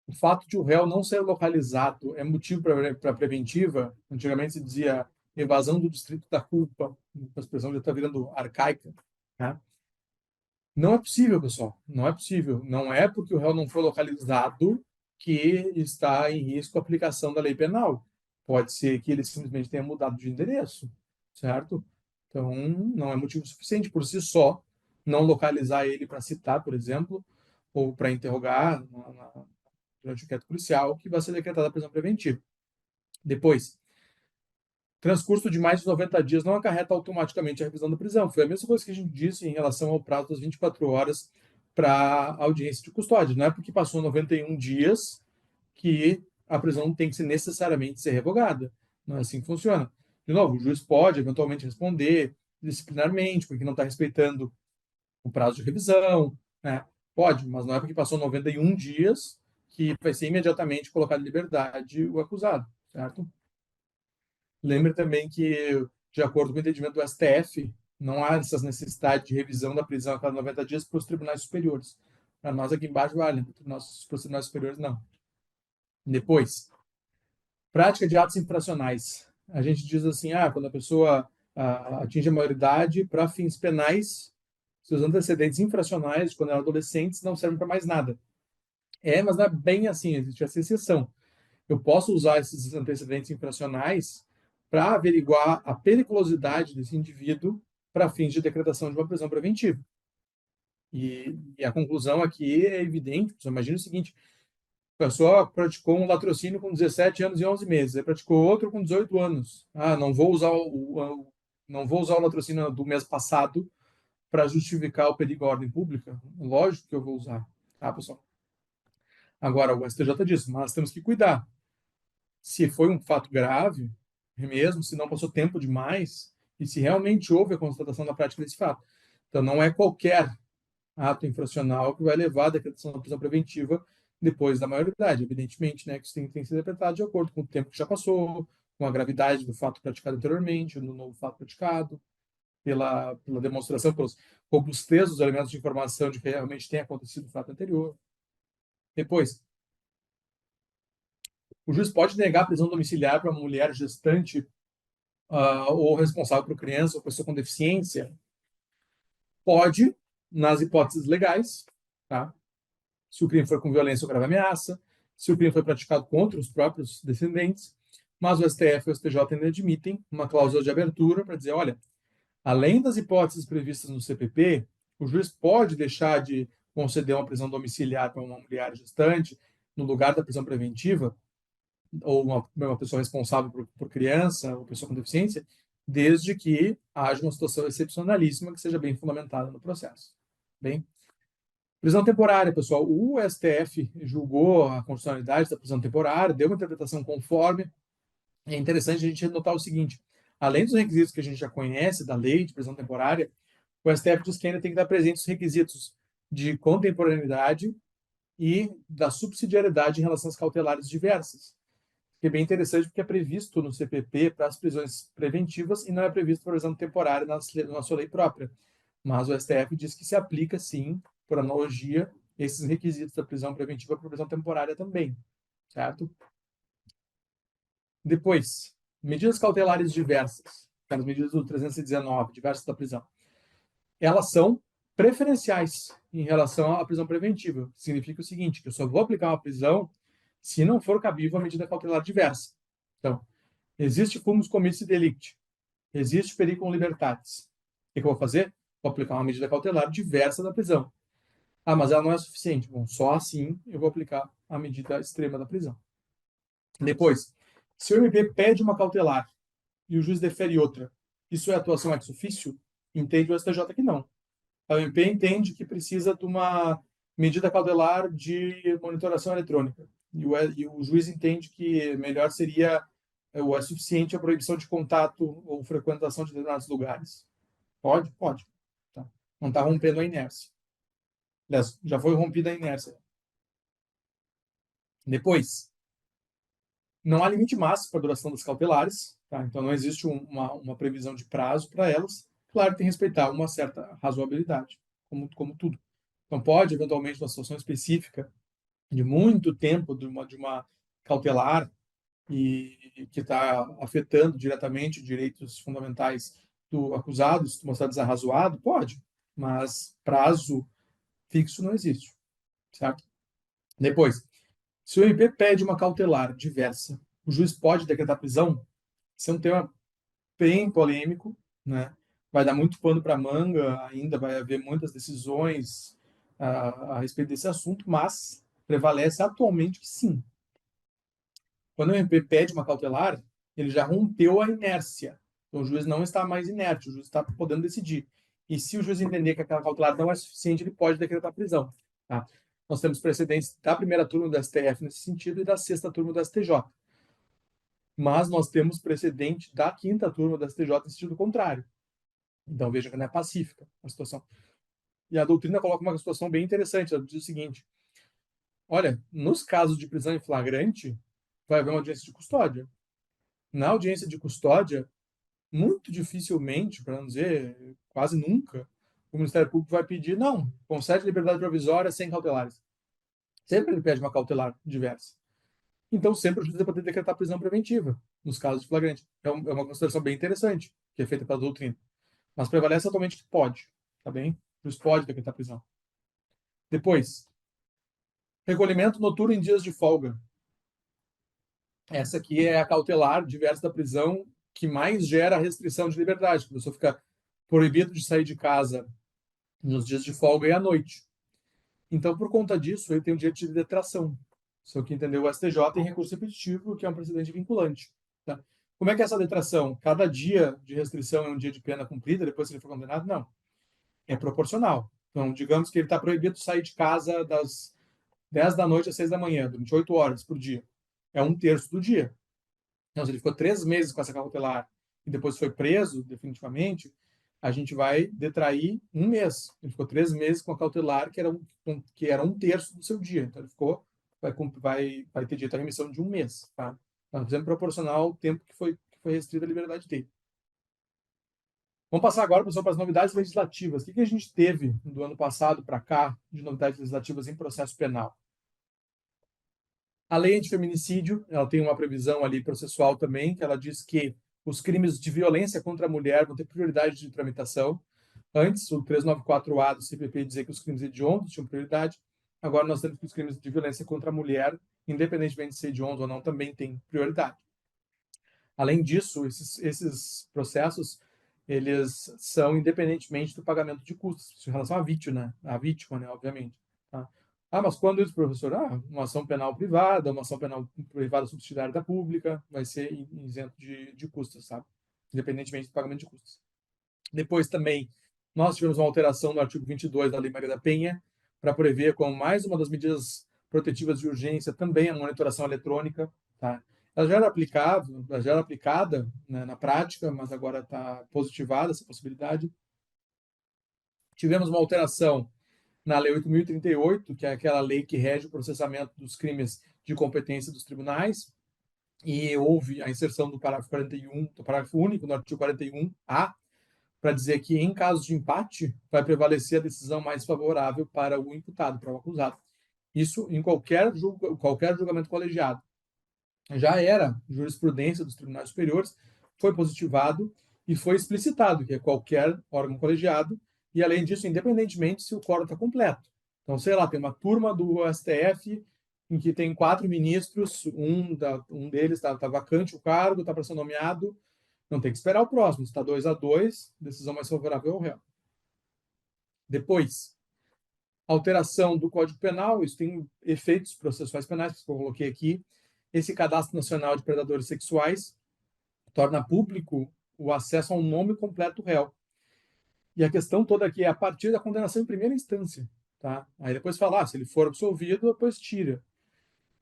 O fato de o réu não ser localizado é motivo para preventiva. Antigamente se dizia evasão do distrito da culpa, a expressão já está virando arcaica. Né? Não é possível, pessoal. Não é possível. Não é porque o réu não foi localizado que está em risco a aplicação da lei penal. Pode ser que ele simplesmente tenha mudado de endereço, certo? Então, não é motivo suficiente por si só não localizar ele para citar, por exemplo, ou para interrogar durante o inquérito policial, que vai ser decretada a prisão preventiva. Depois, transcurso de mais de 90 dias não acarreta automaticamente a revisão da prisão. Foi a mesma coisa que a gente disse em relação ao prazo das 24 horas para audiência de custódia. Não é porque passou 91 dias que a prisão tem que necessariamente ser revogada. Não é assim que funciona. De novo, o juiz pode eventualmente responder disciplinarmente, porque não está respeitando o prazo de revisão. Né? Pode, mas não é porque passou 91 dias que vai ser imediatamente colocado em liberdade o acusado, certo? Lembre também que, de acordo com o entendimento do STF, não há essa necessidade de revisão da prisão a cada 90 dias para os tribunais superiores. Para nós aqui embaixo vale, para os tribunais superiores não. Depois, prática de atos infracionais. A gente diz assim, quando a pessoa atinge a maioridade, para fins penais, seus antecedentes infracionais, quando eram adolescentes, não servem para mais nada. Mas não é bem assim, existe essa exceção. Eu posso usar esses antecedentes infracionais para averiguar a periculosidade desse indivíduo para fins de decretação de uma prisão preventiva. E a conclusão aqui é evidente. Você imagina o seguinte: a pessoa praticou um latrocínio com 17 anos e 11 meses, aí praticou outro com 18 anos. Não vou usar o latrocínio do mês passado para justificar o perigo à ordem pública. Lógico que eu vou usar, tá, pessoal? Agora, o STJ diz, mas temos que cuidar. Se foi um fato grave, mesmo se não passou tempo demais, e se realmente houve a constatação da prática desse fato. Então, não é qualquer ato infracional que vai levar à decretação da prisão preventiva depois da maioridade. Evidentemente, né, que isso tem que ser interpretado de acordo com o tempo que já passou, com a gravidade do fato praticado anteriormente, no novo fato praticado. pela demonstração, pelos robustez dos elementos de informação de que realmente tem acontecido o fato anterior. Depois, o juiz pode negar a prisão domiciliar para uma mulher gestante ou responsável por criança ou pessoa com deficiência? Pode, nas hipóteses legais, tá? Se o crime for com violência ou grave ameaça, se o crime foi praticado contra os próprios descendentes, mas o STF e o STJ ainda admitem uma cláusula de abertura para dizer, olha, além das hipóteses previstas no CPP, o juiz pode deixar de conceder uma prisão domiciliar para uma mulher gestante no lugar da prisão preventiva, ou uma pessoa responsável por criança ou pessoa com deficiência, desde que haja uma situação excepcionalíssima que seja bem fundamentada no processo. Bem, prisão temporária, pessoal. O STF julgou a constitucionalidade da prisão temporária, deu uma interpretação conforme. É interessante a gente notar o seguinte: além dos requisitos que a gente já conhece da lei de prisão temporária, o STF diz que ainda tem que estar presentes os requisitos de contemporaneidade e da subsidiariedade em relação às cautelares diversas. Que é bem interessante porque é previsto no CPP para as prisões preventivas e não é previsto para a prisão temporária na sua lei própria. Mas o STF diz que se aplica, sim, por analogia, esses requisitos da prisão preventiva para a prisão temporária também, certo? Depois, medidas cautelares diversas, as medidas do 319, diversas da prisão, elas são preferenciais em relação à prisão preventiva. Significa o seguinte, que eu só vou aplicar uma prisão se não for cabível a medida cautelar diversa. Então, existe fumus comitis delicti, existe periculum libertatis. O que eu vou fazer? Vou aplicar uma medida cautelar diversa da prisão. Ah, mas ela não é suficiente. Bom, só assim eu vou aplicar a medida extrema da prisão. Depois, se o MP pede uma cautelar e o juiz defere outra, isso é atuação ex officio? Entende o STJ que não. A MP entende que precisa de uma medida cautelar de monitoração eletrônica. E o juiz entende que melhor seria ou é suficiente a proibição de contato ou frequentação de determinados lugares. Pode? Pode. Tá. Não está rompendo a inércia. Aliás, já foi rompida a inércia. Depois, não há limite máximo para a duração das cautelares, tá? Então não existe uma previsão de prazo para elas. Claro que tem que respeitar uma certa razoabilidade, como tudo. Então pode, eventualmente, numa situação específica, de muito tempo de uma cautelar e que está afetando diretamente os direitos fundamentais do acusado, se mostrar desarrazoado, pode, mas prazo fixo não existe, certo? Depois, se o MP pede uma cautelar diversa, o juiz pode decretar prisão? Isso é um tema bem polêmico, né? Vai dar muito pano para manga, ainda vai haver muitas decisões a respeito desse assunto, mas prevalece atualmente que sim. Quando o MP pede uma cautelar, ele já rompeu a inércia. Então, o juiz não está mais inerte, o juiz está podendo decidir. E se o juiz entender que aquela cautelar não é suficiente, ele pode decretar prisão. Tá? Nós temos precedentes da primeira turma do STF nesse sentido e da sexta turma do STJ. Mas nós temos precedente da quinta turma do STJ no sentido contrário. Então veja que não é pacífica a situação. E a doutrina coloca uma situação bem interessante. Ela diz o seguinte: olha, nos casos de prisão em flagrante, vai haver uma audiência de custódia. Na audiência de custódia, muito dificilmente, para não dizer quase nunca, o Ministério Público vai pedir, não, concede liberdade provisória sem cautelares. Sempre ele pede uma cautelar diversa. Então, sempre o juiz vai poder decretar prisão preventiva, nos casos de flagrante. É uma consideração bem interessante, que é feita pela doutrina. Mas prevalece atualmente que pode, tá bem? O juiz pode decretar prisão. Depois, recolhimento noturno em dias de folga. Essa aqui é a cautelar diversa da prisão que mais gera restrição de liberdade. A pessoa fica proibido de sair de casa nos dias de folga e à noite. Então, por conta disso, ele tem o direito de detração. Só que entendeu o STJ tem recurso repetitivo, que é um precedente vinculante. Tá? Como é que é essa detração? Cada dia de restrição é um dia de pena cumprida, depois se ele for condenado? Não. É proporcional. Então, digamos que ele está proibido de sair de casa das 10 da noite às 6 da manhã, durante 8 horas por dia. É um terço do dia. Então, se ele ficou 3 meses com essa cautelar e depois foi preso definitivamente, a gente vai detrair um mês. Ele ficou 3 meses com a cautelar, que era um terço do seu dia. Então, ele ficou, vai ter direito à remissão de um mês. Tá? Nós fizemos proporcional ao tempo que foi restrita a liberdade dele. Vamos passar agora, pessoal, para as novidades legislativas. O que a gente teve do ano passado para cá de novidades legislativas em processo penal? A lei antifeminicídio, ela tem uma previsão ali processual também, que ela diz que os crimes de violência contra a mulher vão ter prioridade de tramitação. Antes, o 394A do CPP dizia que os crimes hediondos tinham prioridade. Agora nós temos que os crimes de violência contra a mulher, independentemente de ser hediondo ou não, também têm prioridade. Além disso, esses processos, eles são independentemente do pagamento de custos, em relação à vítima, né, obviamente. Tá? Mas quando isso, professor? Uma ação penal privada, uma ação penal privada subsidiária da pública, vai ser isento de custos, sabe? Independentemente do pagamento de custos. Depois também, nós tivemos uma alteração no artigo 22 da Lei Maria da Penha, para prever como mais uma das medidas protetivas de urgência também a monitoração eletrônica, tá? Ela já era aplicada, né, na prática, mas agora está positivada essa possibilidade. Tivemos uma alteração na Lei 8.038, que é aquela lei que rege o processamento dos crimes de competência dos tribunais, e houve a inserção do parágrafo 41, do parágrafo único no artigo 41A, para dizer que, em caso de empate, vai prevalecer a decisão mais favorável para o imputado, para o acusado. Isso em qualquer julgamento colegiado. Já era jurisprudência dos tribunais superiores, foi positivado e foi explicitado que é qualquer órgão colegiado, e, além disso, independentemente se o quórum está completo. Então, sei lá, tem uma turma do STF em que tem 4 ministros, um deles está vacante o cargo, está para ser nomeado, não tem que esperar o próximo. Está 2-2, decisão mais favorável ao réu. Depois, alteração do Código Penal, isso tem efeitos processuais penais, que eu coloquei aqui. Esse Cadastro Nacional de Predadores Sexuais torna público o acesso ao nome completo do réu. E a questão toda aqui é a partir da condenação em primeira instância. Tá? Aí depois falar, se ele for absolvido, depois tira.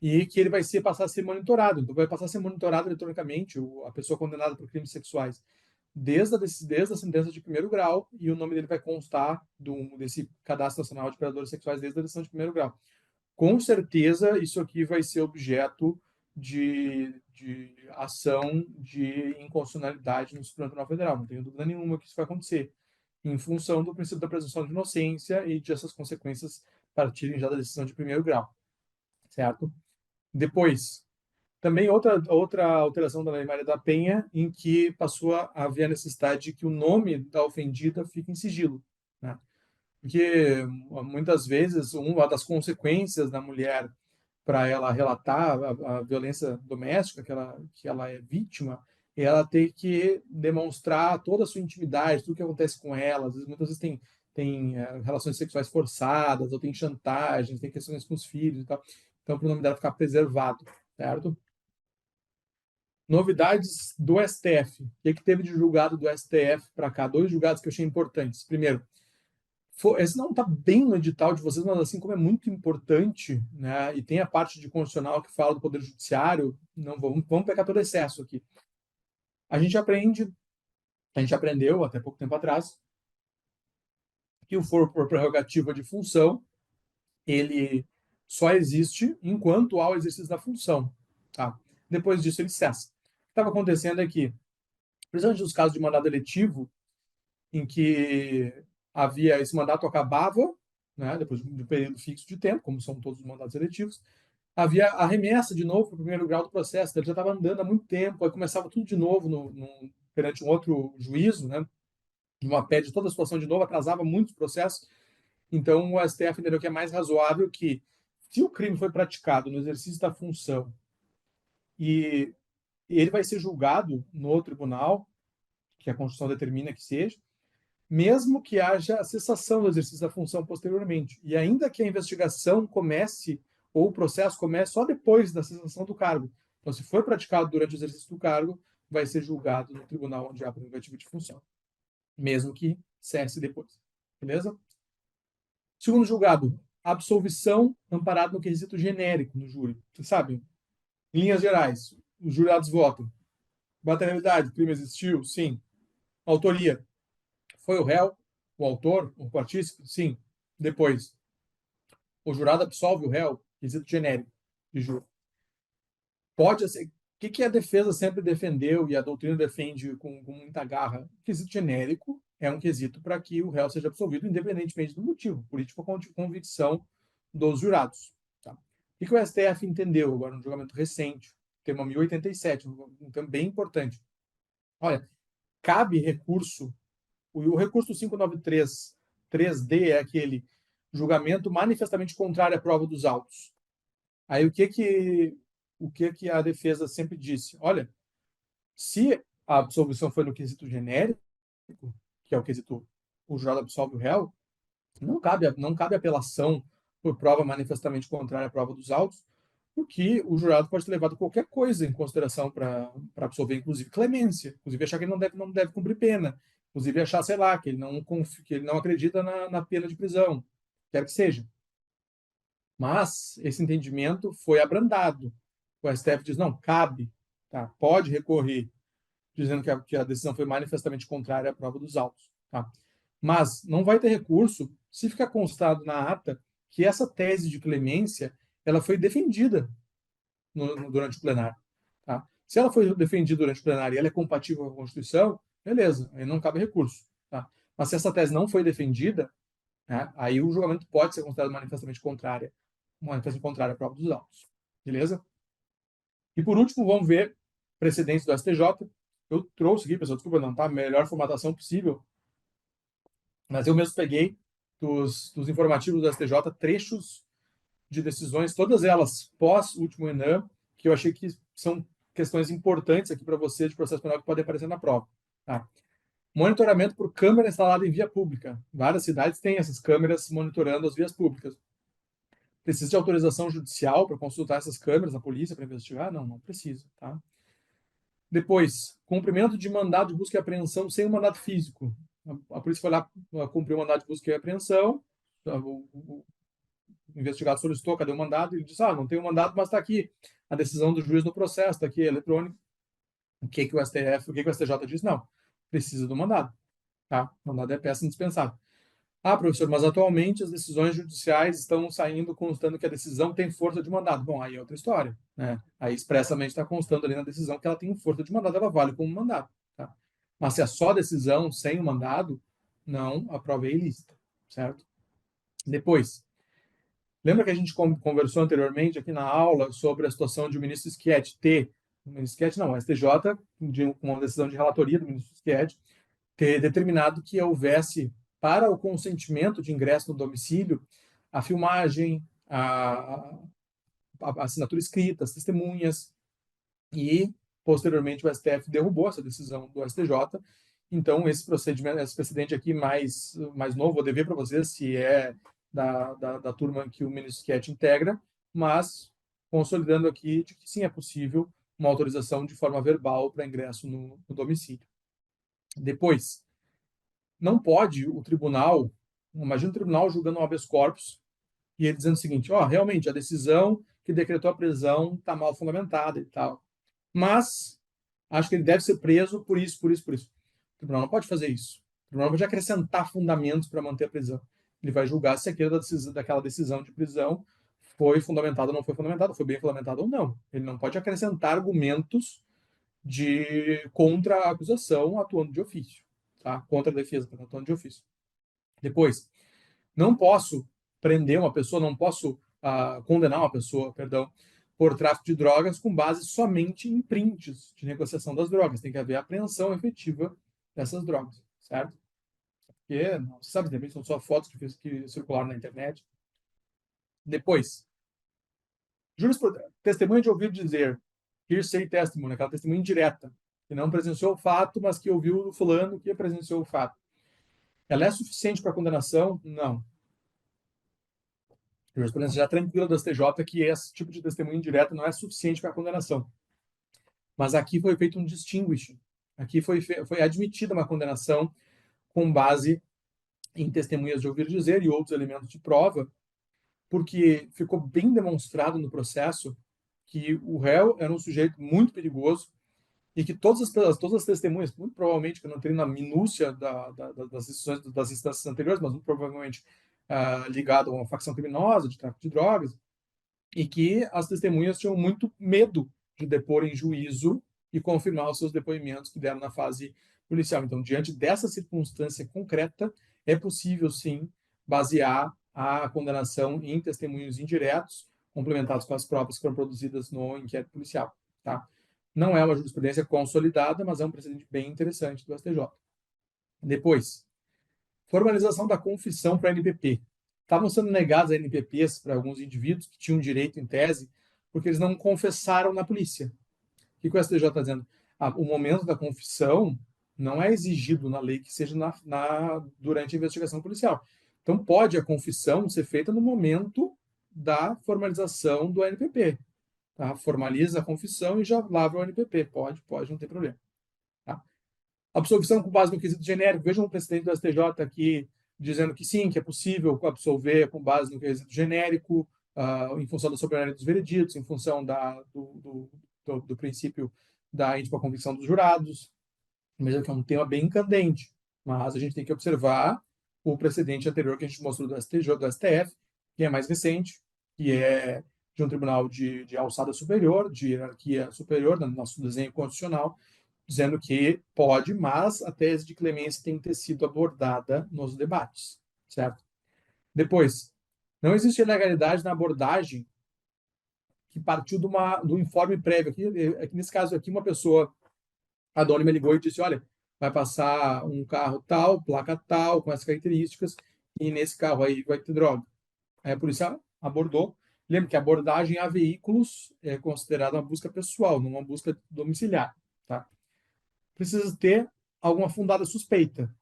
E que ele vai passar a ser monitorado. Então, vai passar a ser monitorado eletronicamente a pessoa condenada por crimes sexuais desde a sentença de primeiro grau, e o nome dele vai constar desse Cadastro Nacional de Predadores Sexuais desde a decisão de primeiro grau. Com certeza, isso aqui vai ser objeto de ação de inconstitucionalidade no Supremo Tribunal Federal. Não tenho dúvida nenhuma que isso vai acontecer, em função do princípio da presunção de inocência e de essas consequências partirem já da decisão de primeiro grau. Certo? Depois, também outra alteração da Lei Maria da Penha, em que passou a haver a necessidade de que o nome da ofendida fique em sigilo. Né? Porque, muitas vezes, uma das consequências da mulher para ela relatar a violência doméstica que ela é vítima, é ela ter que demonstrar toda a sua intimidade, tudo que acontece com ela. Muitas vezes tem relações sexuais forçadas, ou tem chantagens, tem questões com os filhos e tal. Então, para o nome dela ficar preservado, certo? Novidades do STF. O que teve de julgado do STF para cá? 2 julgados que eu achei importantes. Primeiro, esse não está bem no edital de vocês, mas assim como é muito importante, né? E tem a parte de constitucional que fala do Poder Judiciário, não vamos pegar todo excesso aqui. A gente aprendeu até pouco tempo atrás que o foro por prerrogativa de função, ele só existe enquanto há o exercício da função. Tá? Depois disso, ele cessa. O que estava acontecendo é que, principalmente nos casos de mandado eletivo, em que havia esse mandato acabava, né, depois de um período fixo de tempo, como são todos os mandatos eletivos, havia a remessa de novo para o primeiro grau do processo. Ele já estava andando há muito tempo, aí começava tudo de novo perante um outro juízo, né, uma pé de toda a situação de novo, atrasava muitos processos. Então, o STF entendeu que é mais razoável que, se o crime foi praticado no exercício da função e ele vai ser julgado no tribunal, que a Constituição determina que seja, mesmo que haja a cessação do exercício da função posteriormente. E ainda que a investigação comece, ou o processo comece só depois da cessação do cargo. Então, se for praticado durante o exercício do cargo, vai ser julgado no tribunal onde há prerrogativa de função, mesmo que cesse depois. Beleza? Segundo julgado, absolvição amparada no quesito genérico no júri. Você sabe, em linhas gerais, os jurados votam. Materialidade, o crime existiu? Sim. Autoria, foi o réu, o autor, o partícipe? Sim. Depois, o jurado absolve o réu, quesito genérico de júri. que a defesa sempre defendeu e a doutrina defende com muita garra? O quesito genérico é um quesito para que o réu seja absolvido, independentemente do motivo, político ou convicção dos jurados. Tá? O que o STF entendeu agora no julgamento recente, tema 1087, um tema bem importante? Olha, cabe recurso, o recurso 593 3D é aquele julgamento manifestamente contrário à prova dos autos. Aí o que a defesa sempre disse? Olha, se a absolvição foi no quesito genérico, que é o quesito o jurado absolve o réu, não cabe apelação por prova manifestamente contrária à prova dos autos, porque o jurado pode ter levado qualquer coisa em consideração para absolver, inclusive clemência, inclusive achar que ele não deve cumprir pena, inclusive achar, sei lá, que ele não acredita na pena de prisão, quer que seja. Mas esse entendimento foi abrandado. O STF diz, não, cabe, tá? Pode recorrer, dizendo que a decisão foi manifestamente contrária à prova dos autos. Tá? Mas não vai ter recurso se ficar constado na ata que essa tese de clemência ela foi defendida durante o plenário. Tá? Se ela foi defendida durante o plenário e ela é compatível com a Constituição, beleza, aí não cabe recurso. Tá? Mas se essa tese não foi defendida, né, aí o julgamento pode ser considerado manifestamente contrária à prova dos autos. Beleza? E por último, vamos ver precedentes do STJ. Eu trouxe aqui, pessoal, desculpa, não tá a melhor formatação possível, mas eu mesmo peguei dos informativos do STJ trechos de decisões, todas elas pós-último ENAM, que eu achei que são questões importantes aqui para você de processo penal que podem aparecer na prova. Tá? Monitoramento por câmera instalada em via pública. Várias cidades têm essas câmeras monitorando as vias públicas. Precisa de autorização judicial para consultar essas câmeras, a polícia, para investigar? Não, não precisa. Tá? Depois, cumprimento de mandado de busca e apreensão sem um mandado físico. A polícia foi lá cumprir o mandado de busca e apreensão, o investigado solicitou, cadê o mandado? Ele disse, não tem o mandado, mas está aqui a decisão do juiz no processo, está aqui eletrônico. O que o STJ diz? Não, precisa do mandado. Tá? O mandado é peça indispensável. Professor, mas atualmente as decisões judiciais estão saindo constando que a decisão tem força de mandado. Bom, aí é outra história. Né? Aí expressamente está constando ali na decisão que ela tem força de mandado, ela vale como mandado. Tá? Mas se é só decisão sem o mandado, não, a prova é ilícita. Certo? Depois, lembra que a gente conversou anteriormente aqui na aula sobre a situação de o ministro Schietti o ministro Schietti não, o STJ, com uma decisão de relatoria do ministro Schietti, ter determinado que houvesse, para o consentimento de ingresso no domicílio, a filmagem, a assinatura escrita, as testemunhas, e, posteriormente, o STF derrubou essa decisão do STJ. Então, esse precedente aqui mais novo, vou dever para vocês se é da turma que o ministro Schietti integra, mas consolidando aqui de que sim, é possível uma autorização de forma verbal para ingresso no domicílio. Depois, não pode o tribunal, imagina o tribunal julgando um habeas corpus e ele dizendo o seguinte, realmente a decisão que decretou a prisão está mal fundamentada e tal, mas acho que ele deve ser preso por isso, por isso, por isso. O tribunal não pode fazer isso. O tribunal não pode acrescentar fundamentos para manter a prisão. Ele vai julgar se daquela decisão de prisão foi fundamentada ou não foi fundamentada, foi bem fundamentada ou não. Ele não pode acrescentar argumentos contra a acusação atuando de ofício, tá? Contra a defesa, atuando de ofício. Depois, não posso prender uma pessoa, não posso condenar uma pessoa, perdão, por tráfico de drogas com base somente em prints de negociação das drogas. Tem que haver apreensão efetiva dessas drogas, certo? Porque, não, você sabe, de repente são só fotos que circularam na internet. Depois, testemunha de ouvir dizer, hearsay testimony, aquela testemunha indireta, que não presenciou o fato, mas que ouviu do fulano que presenciou o fato. Ela é suficiente para condenação? Não. A jurisprudência já tranquila do STJ que esse tipo de testemunha indireta não é suficiente para condenação. Mas aqui foi feito um distinguishing. Aqui foi admitida uma condenação com base em testemunhas de ouvir dizer e outros elementos de prova, porque ficou bem demonstrado no processo que o réu era um sujeito muito perigoso e que todas as testemunhas, muito provavelmente, que eu não tenho na minúcia das decisões das instâncias anteriores, mas muito provavelmente ligado a uma facção criminosa de tráfico de drogas, e que as testemunhas tinham muito medo de depor em juízo e confirmar os seus depoimentos que deram na fase policial. Então, diante dessa circunstância concreta, é possível, sim, basear a condenação em testemunhos indiretos, complementados com as provas que foram produzidas no inquérito policial. Tá? Não é uma jurisprudência consolidada, mas é um precedente bem interessante do STJ. Depois, formalização da confissão para a NPP. Estavam sendo negadas a NPPs para alguns indivíduos que tinham direito em tese, porque eles não confessaram na polícia. O que o STJ está dizendo? O momento da confissão não é exigido na lei que seja durante a investigação policial. Então, pode a confissão ser feita no momento da formalização do NPP. Tá? Formaliza a confissão e já lavra o NPP. Pode, não tem problema. Tá? Absolvição com base no quesito genérico. Vejam o presidente do STJ aqui dizendo que sim, que é possível absolver com base no quesito genérico, em função da soberania dos vereditos, em função do princípio da íntima convicção dos jurados. Mesmo que é um tema bem candente, mas a gente tem que observar o precedente anterior que a gente mostrou do STJ, do STF, que é mais recente, que é de um tribunal de alçada superior, de hierarquia superior, no nosso desenho constitucional, dizendo que pode, mas a tese de clemência tem que ter sido abordada nos debates, certo? Depois, não existe ilegalidade na abordagem que partiu do informe prévio. Aqui, nesse caso aqui, uma pessoa anônima ligou e disse, olha, vai passar um carro tal, placa tal, com essas características, e nesse carro aí vai ter droga. Aí a polícia abordou. Lembra que a abordagem a veículos é considerada uma busca pessoal, não uma busca domiciliar. Tá? Precisa ter alguma fundada suspeita.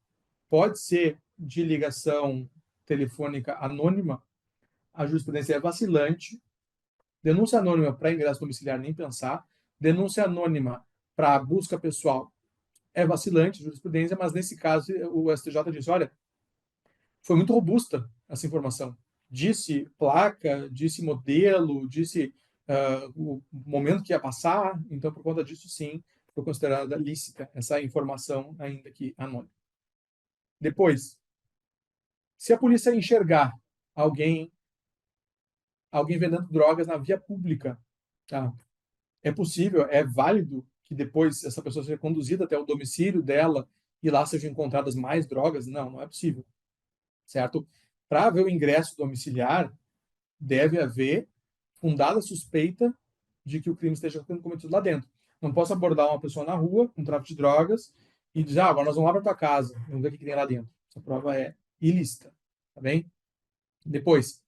Pode ser de ligação telefônica anônima, a jurisprudência é vacilante. Denúncia anônima para ingresso domiciliar, nem pensar. Denúncia anônima para busca pessoal é vacilante a jurisprudência, mas nesse caso o STJ disse, olha, foi muito robusta essa informação. Disse placa, disse modelo, disse o momento que ia passar, então por conta disso sim, foi considerada lícita essa informação, ainda que anônima. Depois, se a polícia enxergar alguém vendendo drogas na via pública, tá? É possível, é válido que depois essa pessoa seja conduzida até o domicílio dela e lá sejam encontradas mais drogas? Não, não é possível, certo? Para haver o ingresso domiciliar, deve haver fundada suspeita de que o crime esteja sendo cometido lá dentro. Não posso abordar uma pessoa na rua com tráfico de drogas e dizer, agora nós vamos lá para tua casa, vamos ver o que tem lá dentro. Essa prova é ilícita, tá bem? Depois,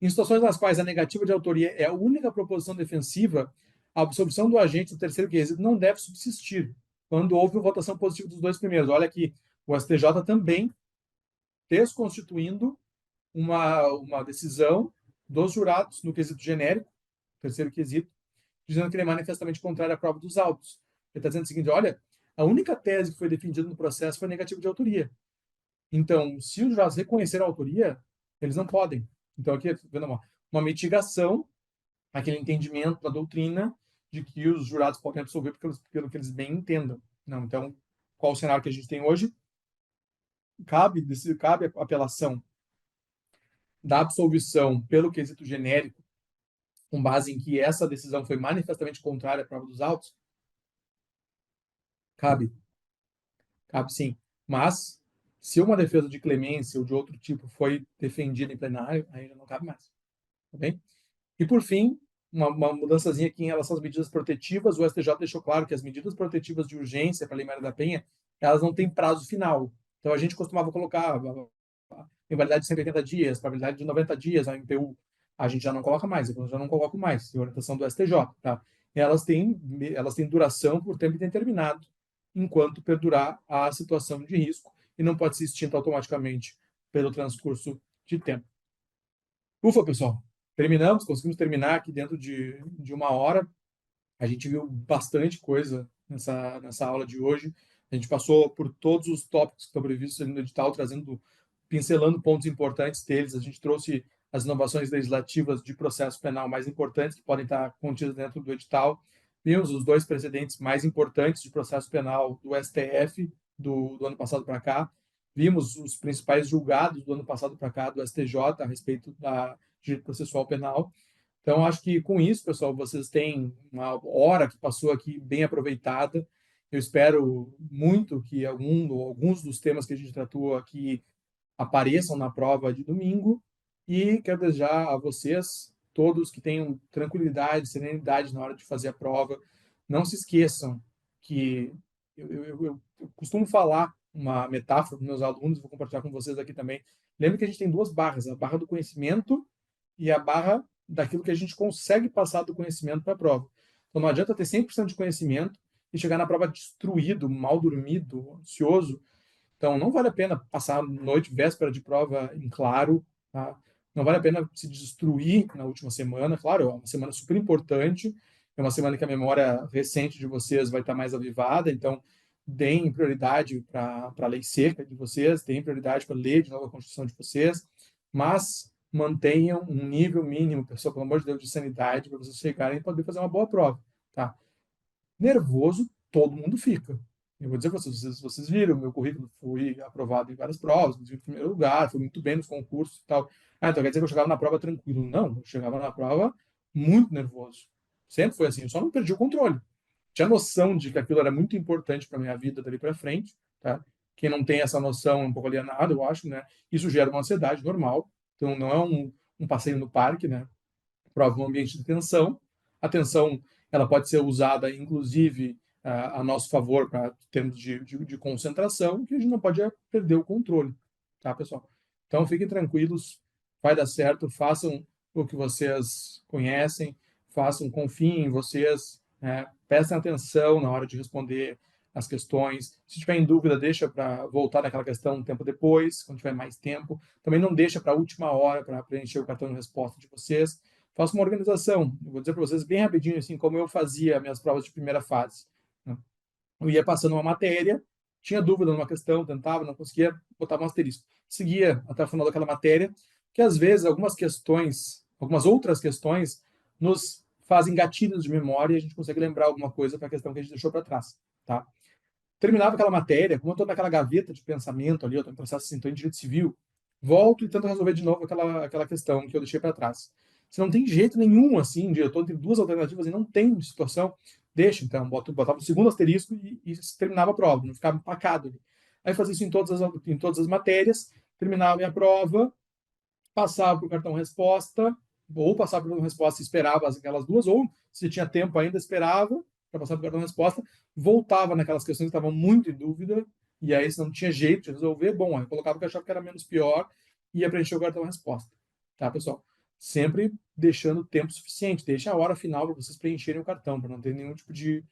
em situações nas quais a negativa de autoria é a única proposição defensiva, a absolvição do agente do terceiro quesito não deve subsistir quando houve votação positiva dos dois primeiros. Olha aqui, o STJ também desconstituindo uma decisão dos jurados no quesito genérico, terceiro quesito, dizendo que ele é manifestamente contrário à prova dos autos. Ele está dizendo o seguinte, olha, a única tese que foi defendida no processo foi negativa de autoria. Então, se os jurados reconheceram a autoria, eles não podem. Então, aqui vendo uma mitigação, aquele entendimento da doutrina de que os jurados podem absolver pelo que eles bem entendam. Não, então, qual o cenário que a gente tem hoje? Cabe a apelação da absolvição pelo quesito genérico, com base em que essa decisão foi manifestamente contrária à prova dos autos? Cabe sim. Mas, se uma defesa de clemência ou de outro tipo foi defendida em plenário, aí já não cabe mais. Tá bem? E, por fim, uma mudançazinha aqui em relação às medidas protetivas, o STJ deixou claro que as medidas protetivas de urgência para a Lei Maria da Penha, elas não têm prazo final. Então, a gente costumava colocar invalidade de 180 dias, probabilidade de 90 dias, a MPU. A gente já não coloca mais, eu já não coloco mais, é orientação do STJ. Tá? Elas têm duração por tempo indeterminado, enquanto perdurar a situação de risco, e não pode ser extinta automaticamente pelo transcurso de tempo. Ufa, pessoal! Conseguimos terminar aqui dentro de uma hora. A gente viu bastante coisa nessa aula de hoje. A gente passou por todos os tópicos que estão previstos no edital, pincelando pontos importantes deles. A gente trouxe as inovações legislativas de processo penal mais importantes que podem estar contidas dentro do edital. Vimos os dois precedentes mais importantes de processo penal do STF do ano passado para cá. Vimos os principais julgados do ano passado para cá do STJ a respeito da direito processual penal. Então, acho que com isso, pessoal, vocês têm uma hora que passou aqui bem aproveitada. Eu espero muito que alguns dos temas que a gente tratou aqui apareçam na prova de domingo e quero desejar a vocês, todos, que tenham tranquilidade, serenidade na hora de fazer a prova. Não se esqueçam que eu costumo falar uma metáfora para meus alunos, vou compartilhar com vocês aqui também. Lembre que a gente tem duas barras, a barra do conhecimento e a barra daquilo que a gente consegue passar do conhecimento para a prova. Então não adianta ter 100% de conhecimento e chegar na prova destruído, mal dormido, ansioso. Então, não vale a pena passar a noite, véspera de prova em claro, tá? Não vale a pena se destruir na última semana. Claro, é uma semana super importante, é uma semana que a memória recente de vocês vai estar mais avivada, então deem prioridade para a lei seca de vocês, deem prioridade para ler de novo a Constituição de vocês, mas mantenham um nível mínimo, pessoal, pelo amor de Deus, de sanidade para vocês chegarem e poder fazer uma boa prova, tá? Nervoso, todo mundo fica. Eu vou dizer para vocês viram, meu currículo, fui aprovado em várias provas, fui em primeiro lugar, fui muito bem nos concursos e tal. Ah, então quer dizer que eu chegava na prova tranquilo? Não, eu chegava na prova muito nervoso. Sempre foi assim, eu só não perdi o controle. Tinha noção de que aquilo era muito importante para minha vida dali para frente, tá? Quem não tem essa noção é um pouco alienado, eu acho, né? Isso gera uma ansiedade normal. Então não é um passeio no parque, né? Prova um ambiente de tensão. A tensão ela pode ser usada, inclusive, a nosso favor para termos de concentração, que a gente não pode perder o controle, tá, pessoal? Então, fiquem tranquilos, vai dar certo, façam o que vocês conhecem, façam, confiem em vocês, né? Prestem atenção na hora de responder as questões. Se tiver em dúvida, deixa para voltar naquela questão um tempo depois, quando tiver mais tempo. Também não deixa para a última hora para preencher o cartão de resposta de vocês. Faço uma organização. Eu vou dizer para vocês bem rapidinho, assim, como eu fazia minhas provas de primeira fase, né? Eu ia passando uma matéria, tinha dúvida numa questão, tentava, não conseguia, botava um asterisco. Seguia até o final daquela matéria, que às vezes algumas questões, algumas outras questões, nos fazem gatilhos de memória e a gente consegue lembrar alguma coisa para a questão que a gente deixou para trás, tá? Terminava aquela matéria, como eu estou naquela gaveta de pensamento ali, eu estou em processo, assim, estou em direito civil, volto e tento resolver de novo aquela questão que eu deixei para trás. Se não tem jeito nenhum, assim, de eu estou entre duas alternativas e não tem situação, deixa, então, botava o segundo asterisco e terminava a prova, não ficava empacado ali. Aí fazia isso em todas as matérias, terminava a minha prova, passava para o cartão resposta, ou passava para o cartão resposta e esperava aquelas duas, ou se tinha tempo ainda, esperava para passar para o cartão resposta, voltava naquelas questões que estavam muito em dúvida, e aí se não tinha jeito de resolver, bom, aí colocava o que achava que era menos pior e ia preencher o cartão resposta. Tá, pessoal? Sempre deixando tempo suficiente, deixa a hora final para vocês preencherem o cartão, para não ter nenhum tipo de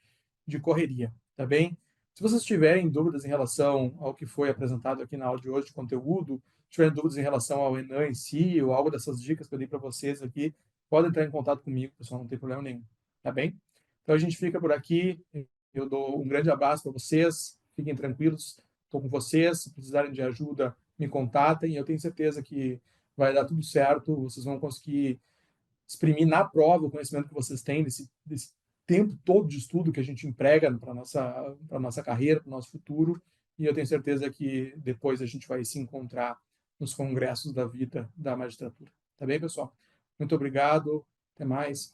correria, tá bem? Se vocês tiverem dúvidas em relação ao que foi apresentado aqui na aula de hoje, de conteúdo, tiverem dúvidas em relação ao Enan em si, ou algo dessas dicas que eu dei para vocês aqui, podem entrar em contato comigo, pessoal, não tem problema nenhum, tá bem? Então a gente fica por aqui, eu dou um grande abraço para vocês, fiquem tranquilos, estou com vocês, se precisarem de ajuda, me contatem, eu tenho certeza que vai dar tudo certo, vocês vão conseguir exprimir na prova o conhecimento que vocês têm desse tempo todo de estudo que a gente emprega para a nossa carreira, para o nosso futuro, e eu tenho certeza que depois a gente vai se encontrar nos congressos da vida da magistratura. Tá bem, pessoal? Muito obrigado, até mais.